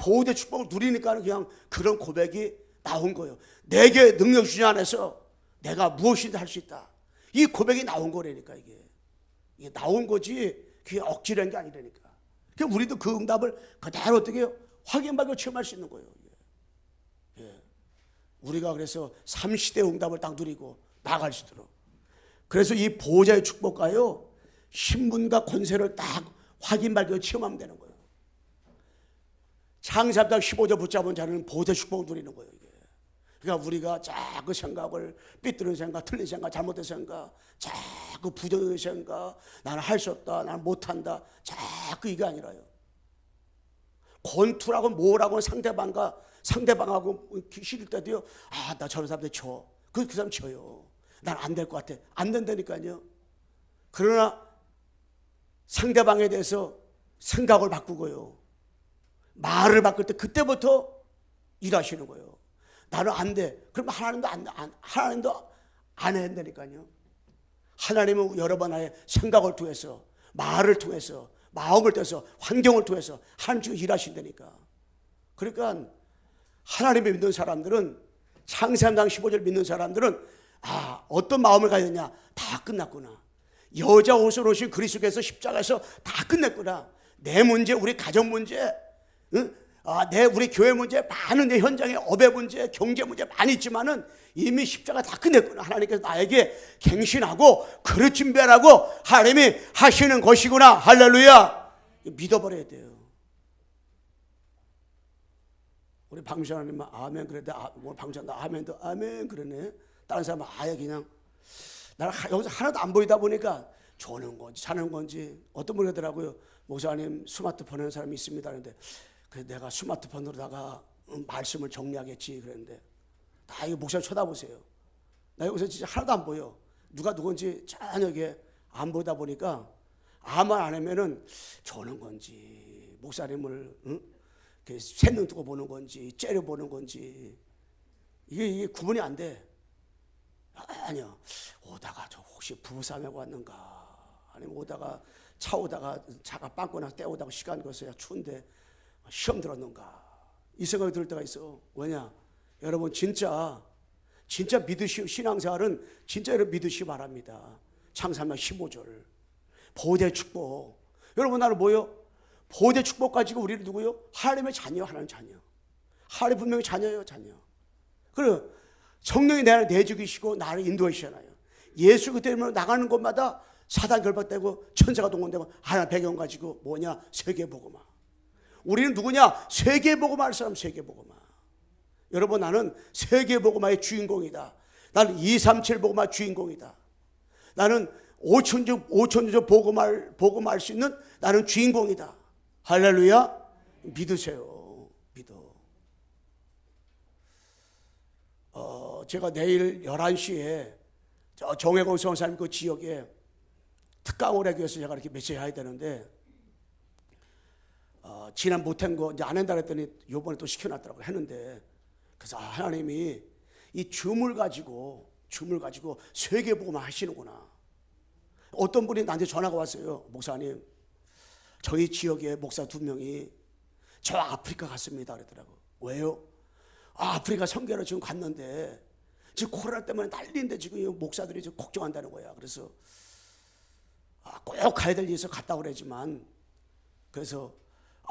보호대 축복을 누리니까 그냥 그런 고백이 나온 거예요. 내게 능력 주신 안에서 내가 무엇이든 할 수 있다. 이 고백이 나온 거라니까. 이게 나온 거지, 그게 억지로 한 게 아니라니까. 그러니까 우리도 그 응답을 그대로 어떻게 해요? 확인받고 체험할 수 있는 거예요. 우리가 그래서 3시대 응답을 딱 누리고 나갈 수 있도록. 그래서 이 보호자의 축복과요, 신분과 권세를 딱 확인받고 체험하면 되는 거예요. 창세기상 15절 붙잡은 자는 보호자의 축복을 누리는 거예요. 그러니까 우리가 자꾸 생각을, 삐뚤은 생각, 틀린 생각, 잘못된 생각, 자꾸 부정적인 생각, 나는 할 수 없다, 나는 못한다, 자꾸 이게 아니라요. 권투라고 뭐라고 상대방하고 싫을 때도요, 나 저런 사람들 져. 그 사람 져요. 난 안 될 것 같아. 안 된다니까요. 그러나 상대방에 대해서 생각을 바꾸고요, 말을 바꿀 때 그때부터 일하시는 거예요. 나는 안 돼. 그럼 하나님도 안 한다니까요. 하나님은 여러분의 생각을 통해서, 말을 통해서, 마음을 통해서, 환경을 통해서 하나님 지금 일하신다니까. 그러니까 하나님을 믿는 사람들은, 창세기상 15절 믿는 사람들은 어떤 마음을 가져야 되냐? 다 끝났구나. 여자 옷을 오신 그리스도께서 십자가에서 다 끝냈구나. 내 문제, 우리 가정 문제, 우리 교회 문제, 많은 내 현장의 업의 문제, 경제 문제 많이 있지만은 이미 십자가 다 끝냈구나. 하나님께서 나에게 갱신하고 그릇 준비하라고 하나님이 하시는 것이구나. 할렐루야. 믿어버려야 돼요. 우리 방주사님은 아멘 그랬대. 오늘 방주사님 아멘도 아멘 그러네. 다른 사람은 아예 그냥, 나는 여기서 하나도 안 보이다 보니까 조는 건지 자는 건지. 어떤 분이 그러더라고요. 목사님 스마트폰 하는 사람이 있습니다. 그런데 그래서 내가 스마트폰으로다가 말씀을 정리하겠지 그랬는데, 다 이거 목사님 쳐다보세요. 나 여기서 진짜 하나도 안 보여. 누가 누군지 전혀 이게 안 보다 보니까 아무 말 안 하면은 조는 건지, 목사님을 쇳눈 뜨고 보는 건지, 째려 보는 건지, 이게 구분이 안 돼. 아니야. 오다가 저 혹시 부부싸움하고 왔는가? 아니면 오다가 차 오다가 차가 빵꾸나 떼오다가 시간 걸어서야 추운데 시험 들었는가? 이 생각이 들 때가 있어. 왜냐? 여러분 진짜 믿으시, 신앙생활은 진짜 여러분 믿으시기 바랍니다. 창세기상 15절 보호자의 축복. 여러분 나는 뭐요? 보호자의 축복 가지고 우리를 누구요? 하나님의 자녀, 하나님 자녀. 하나님 분명히 자녀예요, 자녀. 그래 성령이 내 안에 내주기시고 나를 인도하시잖아요. 예수 그때문에 나가는 곳마다 사단 결박되고 천사가 동원되고 하나님 배경 가지고 뭐냐? 세계복음화. 우리는 누구냐? 세계복음화 할 사람, 세계복음화. 여러분, 나는 세계복음화의 주인공이다. 나는 237 복음화 주인공이다. 나는 5천주 복음할 수 있는 나는 주인공이다. 할렐루야. 믿으세요. 믿어. 제가 내일 11시에 저 정혜공 선생님 그 지역에 특강오래교에서 제가 이렇게 메시지 해야 되는데, 지난 못한 거 이제 안 한다 그랬더니 요번에 또 시켜놨더라고요. 했는데, 그래서 하나님이 이 줌을 가지고 세계복음화 하시는구나. 어떤 분이 나한테 전화가 왔어요. 목사님, 저희 지역에 목사 2명이 저 아프리카 갔습니다 그랬더라고. 왜요? 아프리카 선교로 지금 갔는데 지금 코로나 때문에 난리인데 지금 목사들이 지금 걱정한다는 거야. 그래서 꼭 가야 될 일이 있어 갔다 그러지만, 그래서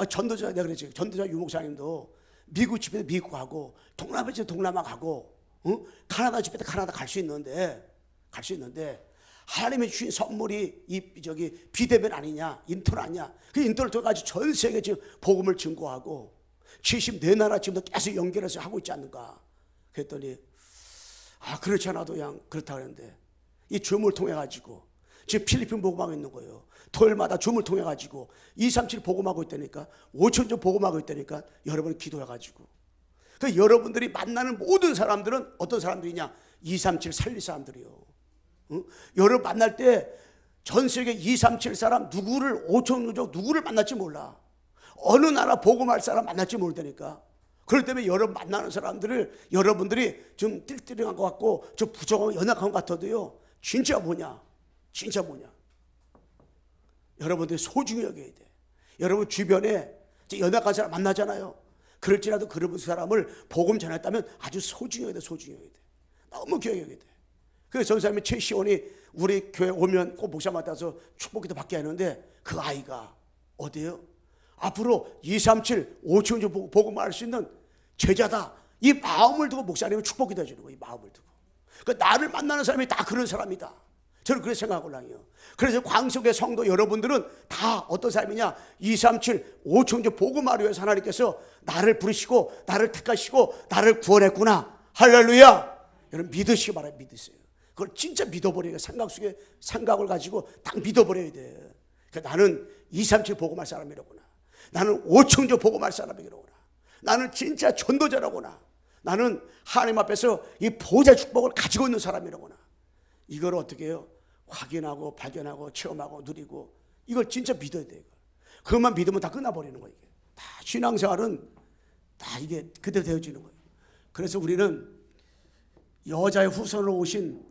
전도자, 내가 그랬지. 전도자 유목사님도 미국 집회도 미국 가고, 동남아 집회 동남아 가고, 카나다 집회 때 카나다 갈 수 있는데 하나님의 주신 선물이 비대면 아니냐, 인터넷 아니냐. 그 인터넷 통해가지고 전 세계 지금 복음을 증거하고 74나라 지금도 계속 연결해서 하고 있지 않는가. 그랬더니 그렇지 않아도 그냥 그렇다 그랬는데, 이 줌을 통해가지고 지금 필리핀 복음하고 있는 거예요. 토요일마다 줌을 통해가지고 237 복음하고 있다니까, 5천주 복음하고 있다니까. 여러분 기도해가지고, 그 여러분들이 만나는 모든 사람들은 어떤 사람들이냐? 237 살릴 사람들이요. 여러분 만날 때 전 세계 237 사람 누구를, 5천주족 누구를 만날지 몰라. 어느 나라 복음할 사람 만날지 모르다니까. 그렇기 때문에 여러분 만나는 사람들을 여러분들이 좀 띨띨한 것 같고 좀 부족하고 연약한 것 같아도요, 진짜 뭐냐? 여러분들이 소중히 여겨야 돼. 여러분 주변에 연약한 사람 만나잖아요. 그럴지라도 그런 사람을 복음 전했다면 아주 소중히 여겨야 돼. 너무 기억해야 돼. 그래서 전사님이 최시원이 우리 교회 오면 꼭 목사 맡아서 축복기도 받게 하는데, 그 아이가 어디에요? 앞으로 237 5천주 복음할 수 있는 제자다. 이 마음을 두고 목사님은 축복기도 해주는 거예요. 이 마음을 두고. 그러니까 나를 만나는 사람이 다 그런 사람이다. 저는 그렇게 생각하거든요. 그래서 광석의 성도 여러분들은 다 어떤 사람이냐? 237 5천주 복음하기 위해서 하나님께서 나를 부르시고 나를 택하시고 나를 구원했구나. 할렐루야. 여러분 믿으시기 바라요. 믿으세요. 그걸 진짜 믿어버려야 돼. 생각 속에 생각을 가지고 딱 믿어버려야 돼. 그러니까 나는 237 복음할 사람이라구나. 나는 5천주 복음할 사람이라구나. 나는 진짜 전도자라구나. 나는 하나님 앞에서 이 보좌 축복을 가지고 있는 사람이라구나. 이걸 어떻게 해요? 확인하고 발견하고 체험하고 누리고, 이걸 진짜 믿어야 돼요. 그것만 믿으면 다 끝나버리는 거예요. 이게. 다 신앙생활은 다 이게 그대로 되어지는 거예요. 그래서 우리는 여자 후손으로 오신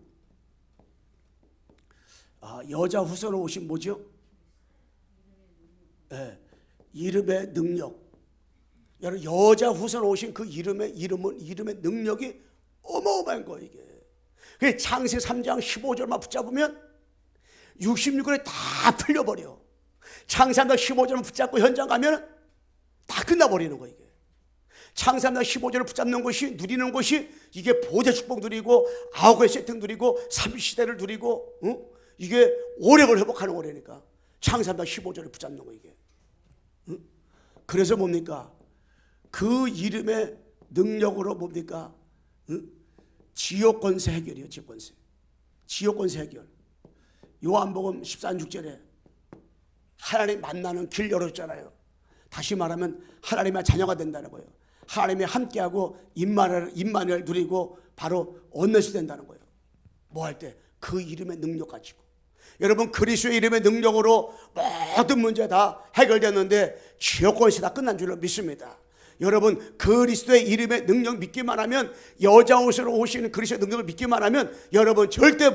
뭐죠? 네, 이름의 능력. 여러분 여자 후손으로 오신 그 이름의 능력이 어마어마한 거예요. 이게 창세 3장 15절만 붙잡으면 66권에 다 풀려버려. 창세 3장 15절만 붙잡고 현장 가면 다 끝나버리는 거예요. 이게 창세 3장 15절을 붙잡는 것이, 누리는 것이, 이게 보좌 축복 누리고 9의 세팅 누리고 3시대를 누리고, 이게 오력을 회복하는 거라니까. 창세 3장 15절을 붙잡는 거 이게. 그래서 뭡니까? 그 이름의 능력으로 뭡니까? 지옥 권세 해결이요. 지옥 권세 해결. 요한복음 14:6절에 하나님 만나는 길 열어줬잖아요. 다시 말하면 하나님의 자녀가 된다는 거예요. 하나님이 함께하고 임마누엘 누리고 바로 언넷이 된다는 거예요. 뭐 할 때? 그 이름의 능력 가지고. 여러분 그리스도의 이름의 능력으로 모든 문제 다 해결됐는데 지옥 권세 다 끝난 줄로 믿습니다. 여러분 그리스도의 이름의 능력 믿기만 하면, 여자 옷으로 오시는 그리스도의 능력을 믿기만 하면 여러분 절대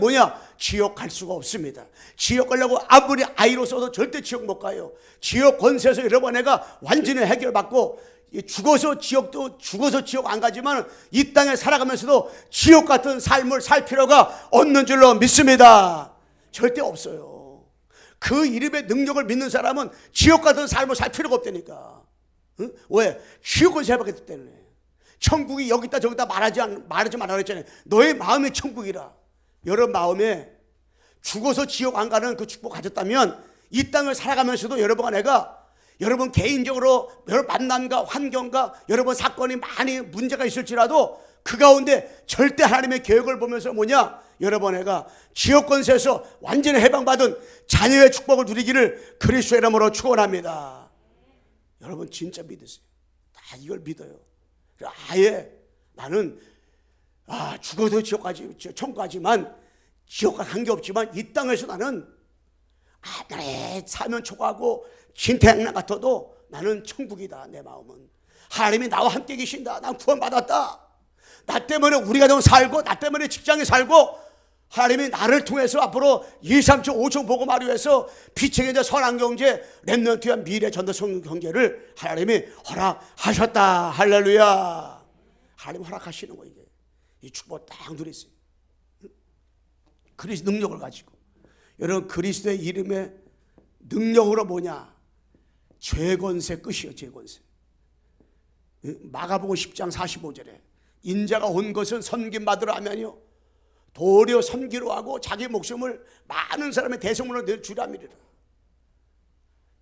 지옥 갈 수가 없습니다. 지옥 가려고 아무리 아이로 써도 절대 지옥 못 가요. 지옥 권세에서 여러분 내가 완전히 해결받고 죽어서 지옥 안 가지만 이 땅에 살아가면서도 지옥 같은 삶을 살 필요가 없는 줄로 믿습니다. 절대 없어요. 그 이름의 능력을 믿는 사람은 지옥 같은 삶을 살 필요가 없다니까. 응? 왜? 지옥을 세봤기 때문에. 천국이 여기 있다 저기 있다 말하지 말라 그랬잖아요. 너의 마음이 천국이라. 여러분 마음에 죽어서 지옥 안 가는 그 축복 가졌다면 이 땅을 살아가면서도 여러분과 내가 여러분 개인적으로 여러분 만남과 환경과 여러분 사건이 많이 문제가 있을지라도 그 가운데 절대 하나님의 계획을 보면서 뭐냐? 여러분 애가 지역 권세에서 완전히 해방받은 자녀의 축복을 누리기를 그리스도의 이름으로 축원합니다. 여러분 진짜 믿으세요. 다 이걸 믿어요. 아예 나는 죽어도 지옥까지 천국까지만 지옥과 관계없지만 이 땅에서 나는 나의 사면 초과하고 진태양난 같아도 나는 천국이다. 내 마음은 하나님이 나와 함께 계신다. 난 구원받았다. 나 때문에 우리 가정 살고 나 때문에 직장에 살고 하나님이 나를 통해서 앞으로 2, 3층, 5층 복음하기 위해서 빛의 경제, 선한 경제, 렘넌트와 미래 전도성 경제를 하나님이 허락하셨다. 할렐루야. 하나님 허락하시는 거예요. 이 축복 딱 누렸어요. 그리스도 능력을 가지고 여러분 그리스도의 이름의 능력으로 뭐냐? 죄권세 끝이요. 죄권세. 마가복음 10장 45절에 인자가 온 것은 섬김받으러 하면요 도리어 섬기러 하고 자기 목숨을 많은 사람의 대성물로 내주람이리라.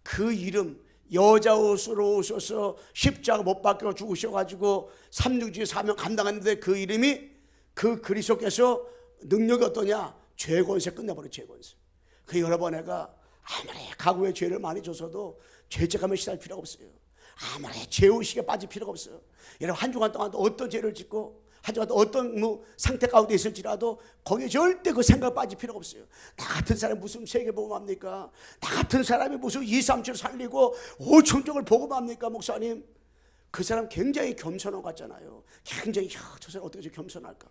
그 이름 여자 옷으로 오셔서 십자가 못 박혀 죽으셔가지고 삼중주의 사명 감당했는데 그 이름이 그 그리스도께서 능력이 어떠냐? 죄권세 끝내버려. 죄권세. 그 여러분 애가 아무리 가구에 죄를 많이 져서도 죄책감에 시달릴 필요가 없어요. 아무리 죄의식에 빠질 필요가 없어요. 여러분 한 주간 동안 어떤 죄를 짓고 한 주간 동안 어떤 상태 가운데 있을지라도 거기에 절대 그 생각 빠질 필요가 없어요. 나 같은 사람이 무슨 세계복음합니까? 나 같은 사람이 무슨 2, 3주를 살리고 5천종을 복음합니까? 목사님 그 사람 굉장히 겸손한 것 같잖아요. 굉장히 저 사람 어떻게 겸손할까?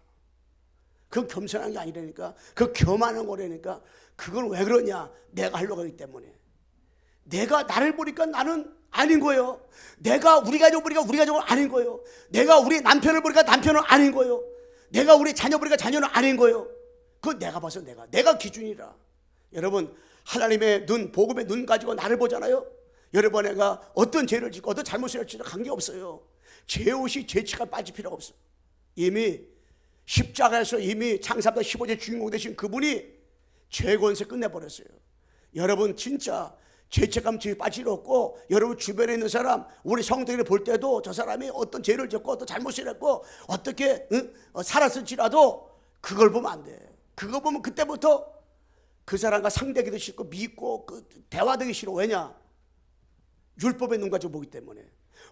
그 겸손한 게 아니라니까. 그 겸하는 거라니까. 그건 왜 그러냐? 내가 하려고 하기 때문에. 내가 나를 보니까 나는 아닌 거예요. 내가 우리 가족 보니까 우리 가족은 아닌 거예요. 내가 우리 남편을 보니까 남편은 아닌 거예요. 내가 우리 자녀 보니까 자녀는 아닌 거예요. 그건 내가 봐서 내가 기준이라. 여러분 하나님의 눈, 복음의 눈 가지고 나를 보잖아요. 여러분 애가 어떤 죄를 짓고 어떤 잘못을 할지도 관계없어요. 죄옷이 죄치가 빠질 필요가 없어요. 이미 십자가에서 이미 창세부터 15제 주인공 되신 그분이 죄권세 끝내버렸어요. 여러분 진짜 죄책감 뒤에 빠질 일 없고 여러분 주변에 있는 사람 우리 성도들을 볼 때도 저 사람이 어떤 죄를 졌고 어떤 잘못을 했고 어떻게 살았을지라도 그걸 보면 안 돼. 그거 보면 그때부터 그 사람과 상대하기도 싫고 믿고 대화되기 싫어. 왜냐? 율법의 눈 가지고 보기 때문에.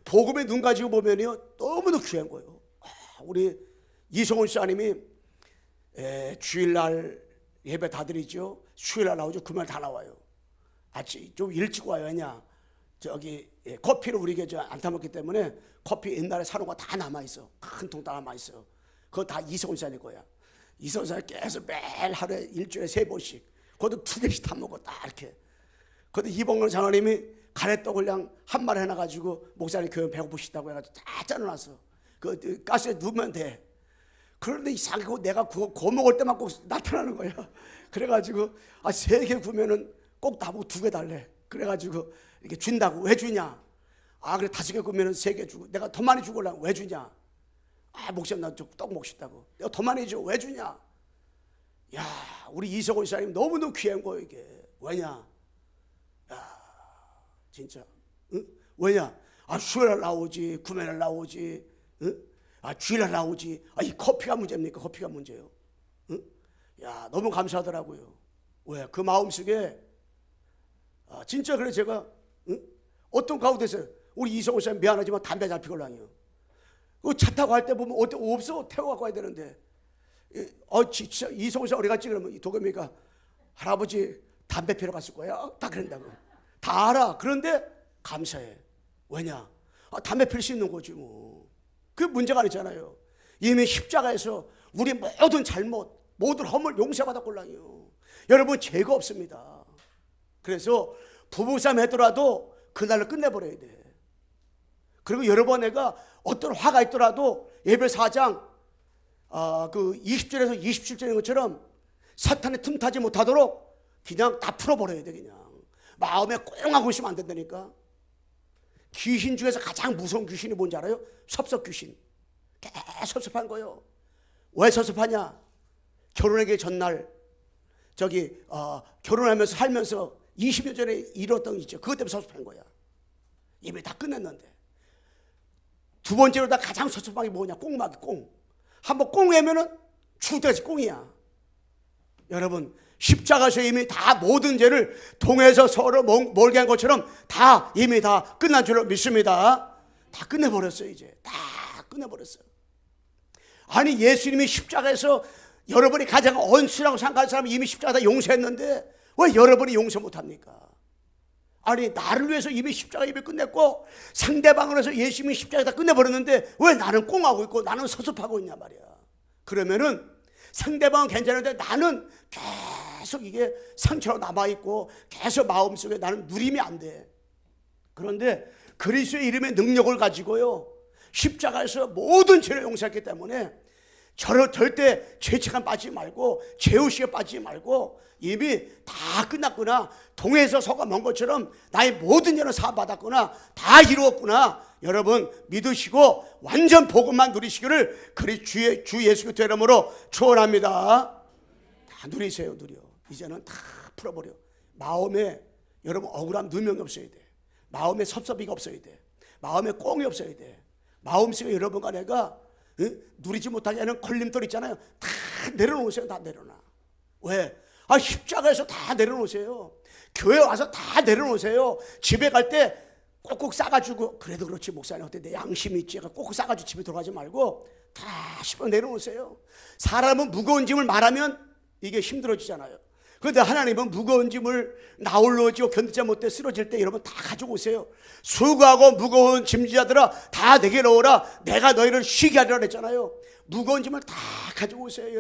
복음의 눈 가지고 보면요 너무도 귀한 거예요. 우리 이성훈 씨아님이 주일날 예배 다 드리죠. 수요일날 나오죠. 금요일 다 나와요. 아침 좀 일찍 와요. 왜냐? 저기 커피를 우리 안 타먹기 때문에 커피 옛날에 사놓은 거 다 남아있어. 큰 통 다 남아있어. 그거 다 이성훈 씨아님 거야. 이성훈 씨아님 계속 매일 하루에 일주일에 3번씩 그것도 2개씩 다 먹어. 딱 이렇게. 그런데 이봉근 장로님이 가래떡을 그냥 한 마리 해놔가지고 목사님 교회 배고프시다고 해가지고 다 짜놓았어. 그 가스에 누우면 돼. 그런데 이상하게 내가 그거 먹을 때만 꼭 나타나는 거야. 그래가지고 3개 구면은 꼭 나보고 2개 달래. 그래가지고 이렇게 준다고. 왜 주냐? 그래 5개 구면은 3개 주고. 내가 더 많이 주려고. 왜 주냐? 목사님 나 떡 먹고 싶다고. 내가 더 많이 줘. 왜 주냐? 야 우리 이성훈 씨아님 너무너무 귀한 거예요 이게. 왜냐? 야 진짜. 응? 왜냐? 수요일날 나오지. 금요일날 나오지. 응? 주일날 나오지. 이 커피가 문제입니까? 커피가 문제예요. 응? 야 너무 감사하더라고요. 왜? 그 마음속에 진짜 그래 제가 어떤 가운데서 우리 이성호 씨 미안하지만 담배 잘 피걸랑이요. 그 차 타고 갈 때 보면 없어. 태워갖고 와야 되는데 진짜 이성호 씨 어디 갔지? 그러면 도겸이가 할아버지 담배 피러 갔을 거야. 다 그런다고. 다 알아. 그런데 감사해. 왜냐? 담배 필 수 있는 거지 뭐. 그게 문제가 아니잖아요. 이미 십자가에서 우리 모든 잘못 모든 허물 용서받았걸랑이요. 여러분 죄가 없습니다. 그래서 부부싸움 했더라도 그날을 끝내버려야 돼. 그리고 여러분 애가 어떤 화가 있더라도 예배 4장 그 20절에서 27절인 것처럼 사탄의 틈타지 못하도록 그냥 다 풀어버려야 돼. 그냥 마음에 꽁하고 있으면 안 된다니까. 귀신 중에서 가장 무서운 귀신이 뭔지 알아요? 섭섭 귀신. 섭섭한 거예요. 왜 섭섭하냐? 결혼하기 전날 결혼하면서 살면서 20여 전에 이뤘던 거 있죠. 그것 때문에 섭섭한 거야. 이미 다 끝냈는데. 두 번째로 다 가장 섭섭한 게 뭐냐? 꽁막이 꽁. 한번 꽁하면은 죽을 때까지 꽁이야. 여러분, 십자가에서 이미 다 모든 죄를 통해서 서로 멀게 한 것처럼 다 이미 다 끝난 줄로 믿습니다. 다 끝내버렸어요. 이제 다 끝내버렸어요. 아니, 예수님이 십자가에서 여러분이 가장 언수라고 생각하는 사람이 이미 십자가 다 용서했는데 왜 여러분이 용서 못합니까? 아니, 나를 위해서 이미 십자가 이미 끝냈고 상대방을 위해서 예수님이 십자가 다 끝내버렸는데 왜 나는 꽁하고 있고 나는 서섭하고 있냐 말이야. 그러면은 상대방은 괜찮은데 나는 계속 이게 상처로 남아있고 계속 마음속에 나는 누림이 안 돼. 그런데 그리스도의 이름의 능력을 가지고요, 십자가에서 모든 죄를 용서했기 때문에 절대 죄책감 빠지지 말고 죄의식에 빠지지 말고 이미 다 끝났구나, 동해에서 서가 먼 것처럼 나의 모든 죄는 사함받았구나, 다 이루었구나, 여러분 믿으시고 완전 복음만 누리시기를 주 예수 그리스도의 이름으로 축원합니다. 다 누리세요. 누려. 이제는 다 풀어버려. 마음에 여러분 억울함 누명이 없어야 돼. 마음에 섭섭이가 없어야 돼. 마음에 꽁이 없어야 돼. 마음속에 여러분과 내가 누리지 못하게 하는 걸림돌 있잖아요. 다 내려놓으세요. 다 내려놔. 왜? 십자가에서 다 내려놓으세요. 교회 와서 다 내려놓으세요. 집에 갈 때 꼭꼭 싸가지고, 그래도 그렇지 목사님 어때 내 양심이 있지, 꼭꼭 싸가지고 집에 들어가지 말고 다 씹어 내려놓으세요. 사람은 무거운 짐을 말하면 이게 힘들어지잖아요. 그런데 하나님은 무거운 짐을 나홀로 지고 견디지 못해 쓰러질 때 여러분 다 가지고 오세요. 수고하고 무거운 짐지자들아 다 내게로 오라, 내가 너희를 쉬게 하리라 그랬잖아요. 무거운 짐을 다 가지고 오세요.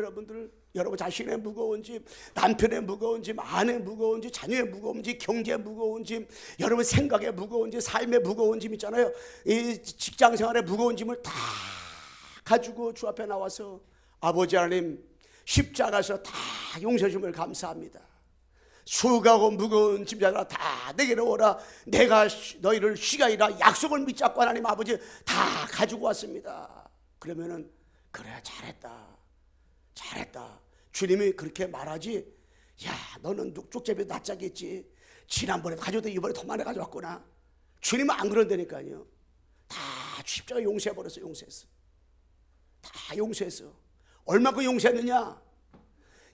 여러분 자신의 무거운 짐, 남편의 무거운 짐, 아내의 무거운 짐, 자녀의 무거운 짐, 경제의 무거운 짐, 여러분 생각의 무거운 짐, 삶의 무거운 짐 있잖아요. 이 직장 생활의 무거운 짐을 다 가지고 주 앞에 나와서 아버지 하나님, 십자가에서 다 용서해 주심을 감사합니다. 수고하고 무거운 짐자들아 다 내게로 오라, 내가 너희를 쉬게 하리라 약속을 믿잡고 하나님 아버지 다 가지고 왔습니다. 그러면은 그래, 잘했다. 주님이 그렇게 말하지, 야 너는 쪽제비 낯짝겠지, 지난번에 가져도 이번에 더 많이 가져왔구나. 주님은 안 그런다니까요. 다 십자가 용서해버렸어. 다 용서했어. 얼마큼 용서했느냐?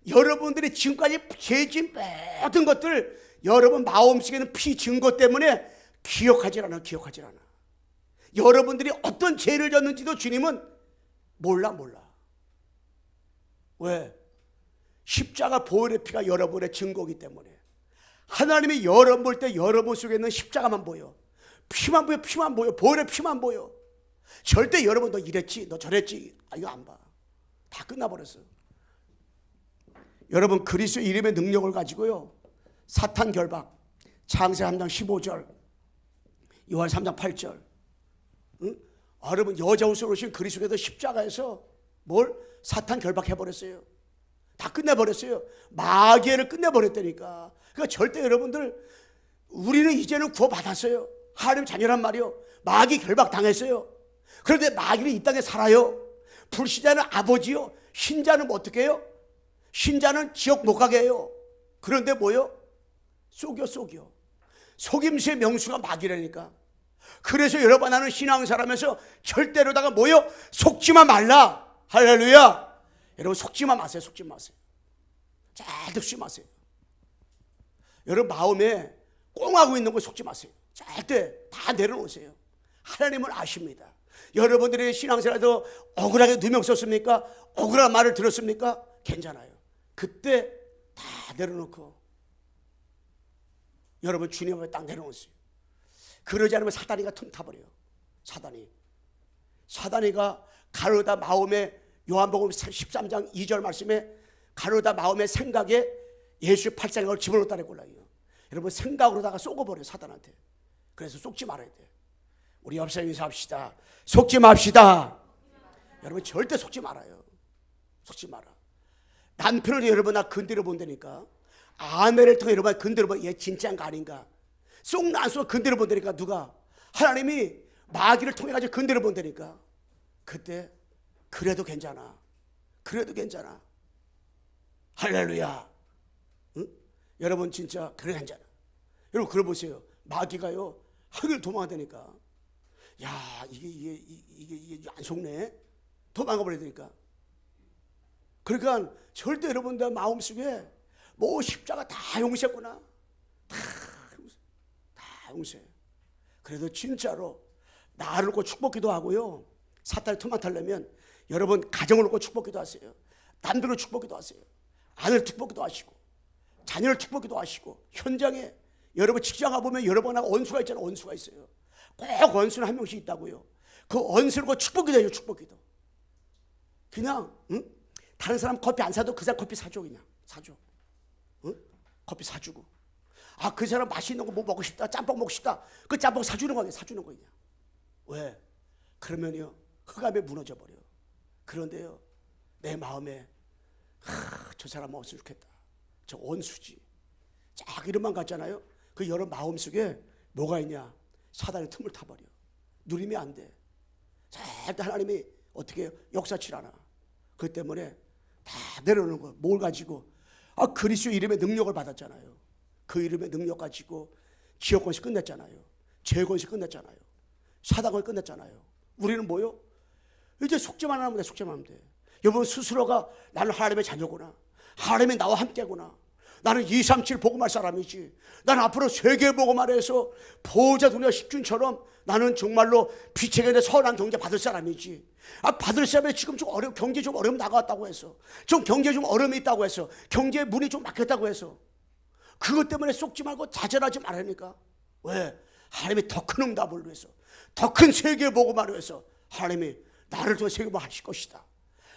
여러분들이 지금까지 죄진 모든 것들 여러분 마음속에는 피 증거 때문에 기억하지 않아. 여러분들이 어떤 죄를 졌는지도 주님은 몰라. 왜? 십자가 보혈의 피가 여러분의 증거이기 때문에. 하나님이 여러분 볼 때 여러분 속에 있는 십자가만 보여. 피만 보여. 보혈의 피만 보여. 절대 여러분 너 이랬지, 너 저랬지, 이거 안 봐. 다 끝나버렸어. 여러분, 그리스도 이름의 능력을 가지고요, 사탄 결박, 창세기 3장 15절, 요한 3장 8절, 여러분 여자 옷으로 오신 그리스도께서 십자가에서 뭘? 사탄 결박해버렸어요. 다 끝내버렸어요. 마귀를 끝내버렸다니까. 그러니까 절대 여러분들, 우리는 이제는 구원받았어요. 하나님 자녀란 말이요. 마귀 결박당했어요. 그런데 마귀는 이 땅에 살아요. 불신자는 아버지요, 신자는 어떻게 해요? 신자는 지옥 못 가게 해요. 그런데 뭐요? 속여. 속임수의 명수가 마귀라니까. 그래서 여러분, 나는 신앙생활하면서 절대로다가 뭐요? 속지만 말라. 할렐루야. 여러분 속지만 마세요. 절대 속지 마세요. 여러분 마음에 꽁하고 있는 거 속지 마세요. 절대 다 내려놓으세요. 하나님은 아십니다. 여러분들의 신앙생활에서 억울하게 누명 썼습니까? 억울한 말을 들었습니까? 괜찮아요. 그때 다 내려놓고 여러분 주님 앞에 딱 내려놓으세요. 그러지 않으면 사단이가 틈 타버려요. 사단이가 가로다 마음에, 요한복음 13장 2절 말씀에 가로다 마음의 생각에 예수의 팔상을 집어넣었다는 걸라요. 여러분 생각으로다가 쏘고버려요, 사단한테. 그래서 속지 말아야 돼. 우리 옆 사람 인사합시다. 속지 맙시다. 여러분 절대 속지 말아요. 속지 마라. 남편을 여러분 나 건드려 본다니까. 아내를 통해 여러분 건드려 본, 얘 진짜인가 아닌가. 쏙 건드려 본다니까. 누가? 하나님이 마귀를 통해 가지고 건드려 본다니까. 그때 그래도 괜찮아. 할렐루야. 응? 여러분 진짜 그래 괜찮아. 여러분 그래 보세요. 마귀가요 하길 도망가다니까. 야, 이게 안 속네. 도망가 버려야 되니까. 그러니까 절대 여러분들 마음속에 뭐 십자가 다 용서했구나. 다 용서해. 그래도 진짜로 나를 놓고 축복기도 하고요. 사탄을 토막하려면 여러분 가정을 놓고 축복기도 하세요. 남들을 축복기도 하세요. 아내를 축복기도 하시고 자녀를 축복기도 하시고 현장에 여러분 직장 가보면 여러분하고 원수가 있잖아요. 원수가 있어요. 꼭 원수는 한 명씩 있다고요. 그 원수를 놓고 축복기도 해요. 축복기도. 그냥 다른 사람 커피 안 사도 그 사람 커피 사줘. 그냥 사줘. 커피 사주고. 아, 그 사람 맛있는 거 뭐 먹고 싶다. 짬뽕 먹고 싶다. 그 짬뽕 사주는 거예요. 사주는 거예요. 왜? 그러면요 흑암에 무너져 버려. 그런데요 내 마음에 저 사람 없으면 좋겠다. 저 원수지. 쫙 이름만 같잖아요. 그 여러분 마음속에 뭐가 있냐? 사단의 틈을 타버려. 누리면 안 돼. 절대 하나님이 어떻게 해요? 역사치 않아. 그 때문에 다 내려놓는 거. 뭘 가지고? 아, 그리스도 이름의 능력을 받았잖아요. 그 이름의 능력 가지고 지역권시 끝냈잖아요. 재건시 끝냈잖아요. 사당을 끝냈잖아요. 우리는 뭐요? 이제 속죄만 하면 돼. 속죄만 하면 돼. 여러분 스스로가 나는 하나님의 자녀구나. 하나님이 나와 함께구나. 나는 237 복음할 사람이지. 나는 앞으로 세계 복음할에서 보호자 두냐 십준처럼 나는 정말로 빛의 게 선한 경제 받을 사람이지. 아, 받을 사람이 지금 좀 경제 좀 어려움 나갔다고 해서, 좀 경제 좀 어려움이 있다고 해서, 경제 문이 좀 막혔다고 해서 그것 때문에 속지 말고 좌절하지 말라니까. 왜? 하나님이 더 큰 응답을 위해서, 더 큰 세계 복음을 위해서 하나님이 나를 더 세계 복음 하실 것이다.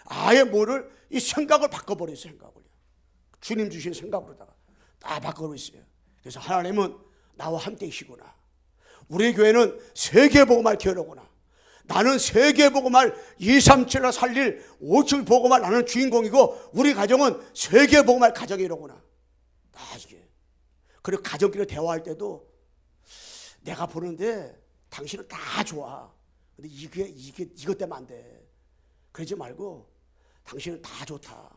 아예 뭐를 이 생각을 바꿔버렸어요. 생각을. 주님 주신 생각으로다가 다 바꿔버렸어요. 그래서 하나님은 나와 함께이시구나. 우리 교회는 세계 복음할 교회로구나. 나는 세계 복음할 237을 살릴 5층 복음할 나는 주인공이고 우리 가정은 세계 복음할 가정이로구나. 다 이게. 그리고 가정끼리 대화할 때도 내가 보는데 당신은 다 좋아. 근데 이것 때문에 안 돼. 그러지 말고 당신은 다 좋다.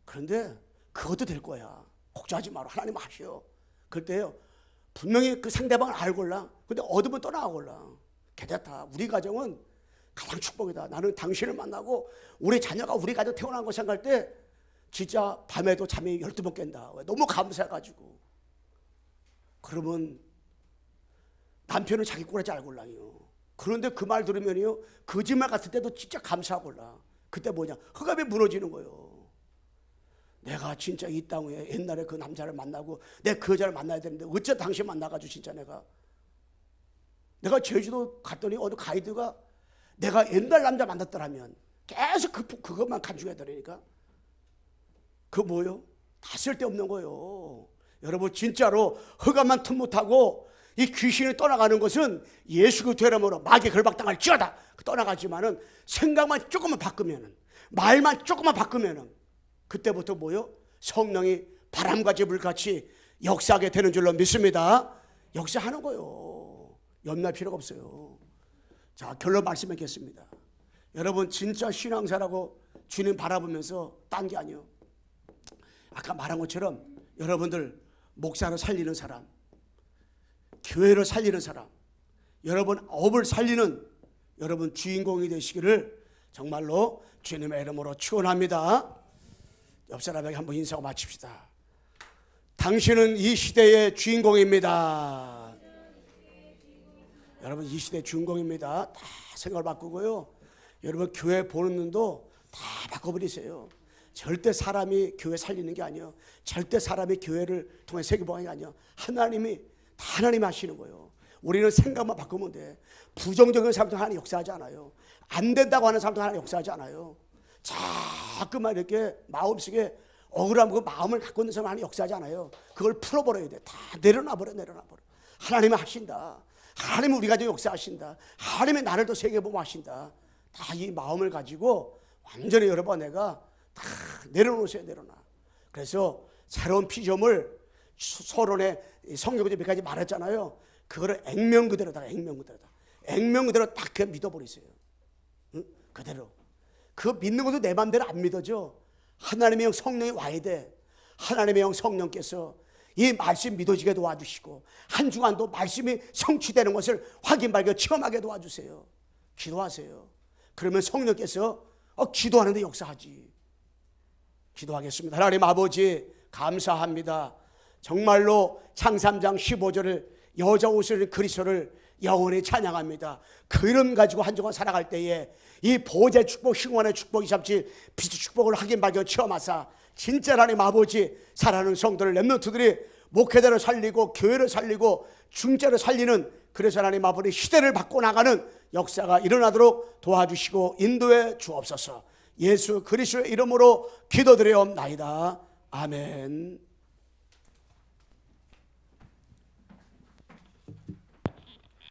그런데 그것도 될 거야. 걱정하지 마라. 하나님 하시오. 그때요 분명히 그 상대방을 알골라. 근데 얻으면 떠나가골라. 괜찮다. 우리 가정은 가장 축복이다. 나는 당신을 만나고 우리 자녀가 우리 가정 태어난 거 생각할 때 진짜 밤에도 잠이 12번 깬다. 너무 감사해가지고. 그러면 남편은 자기 꼴하지 알골라요. 그런데 그 말 들으면요 거짓말 같을 때도 진짜 감사하골라. 그때 뭐냐? 흑암에 무너지는 거예요. 내가 진짜 이 땅에 옛날에 그 남자를 만나고 내가 그 여자를 만나야 되는데 어째 당신 만나가지고 진짜 내가 제주도 갔더니 어느 가이드가 내가 옛날 남자 만났더라면 계속 그것만 간주해야 되니까 그거 뭐요? 다 쓸데없는 거예요. 여러분 진짜로 흑암만 틈 못하고 이 귀신이 떠나가는 것은 예수 그리스도 이름으로 마귀에 결박당할 지어다 떠나가지만은 생각만 조금만 바꾸면은 말만 조금만 바꾸면은 그때부터 뭐요? 성령이 바람같이 불같이 역사하게 되는 줄로 믿습니다. 역사하는 거예요. 염려할 필요가 없어요. 자, 결론 말씀하겠습니다. 여러분 진짜 신앙사라고 주님 바라보면서 딴 게 아니에요. 아까 말한 것처럼 여러분들 목사를 살리는 사람, 교회를 살리는 사람, 여러분 업을 살리는 여러분 주인공이 되시기를 정말로 주님의 이름으로 축원합니다. 옆 사람에게 한번 인사하고 마칩시다. 당신은 이 시대의 주인공입니다. 여러분 이 시대의 주인공입니다. 다 생각을 바꾸고요. 여러분 교회 보는 눈도 다 바꿔버리세요. 절대 사람이 교회 살리는 게 아니에요. 절대 사람이 교회를 통해 세계복음이 아니에요. 하나님이 다 하나님이 하시는 거예요. 우리는 생각만 바꾸면 돼. 부정적인 사람도 하나님 역사하지 않아요. 안 된다고 하는 사람도 하나님 역사하지 않아요. 자꾸만 이렇게 마음속에 억울한 그 마음을 갖고 있는 사람 하나님 역사하지 않아요. 그걸 풀어버려야 돼. 다 내려놔버려. 하나님이 하신다. 하나님은 우리 가정에 역사하신다. 하나님이 나를 더 세계복음 하신다. 다 이 마음을 가지고 완전히 여러분 내가 다 내려놓으세요. 내려놔. 그래서 새로운 피조물 서론에 성경에 몇 가지 말했잖아요. 그거를 액면 그대로다가 액면 그대로 딱 그냥 믿어버리세요. 응? 그대로. 그거 믿는 것도 내 마음대로 안 믿어져. 하나님의 영 성령이 와야 돼. 하나님의 영 성령께서 이 말씀 믿어지게 도와주시고 한 주간도 말씀이 성취되는 것을 확인 발견 체험하게 도와주세요. 기도하세요. 그러면 성령께서 기도하는데 역사하지. 기도하겠습니다. 하나님 아버지 감사합니다. 정말로 창세 3장 15절을 여자 옷을 그리스도를 영원히 찬양합니다. 그 이름 가지고 한 주간 살아갈 때에 이 보좌의 축복, 흥원의 축복, 237 빛의 축복을 확인 발견 체험하사 진짜 하나님 아버지 사랑하는 성도들 렘넌트들이 목회자를 살리고 교회를 살리고 중자를 살리는, 그래서 하나님 아버지 시대를 바꿔나가는 역사가 일어나도록 도와주시고 인도해 주옵소서. 예수 그리스도의 이름으로 기도드려옵나이다. 아멘.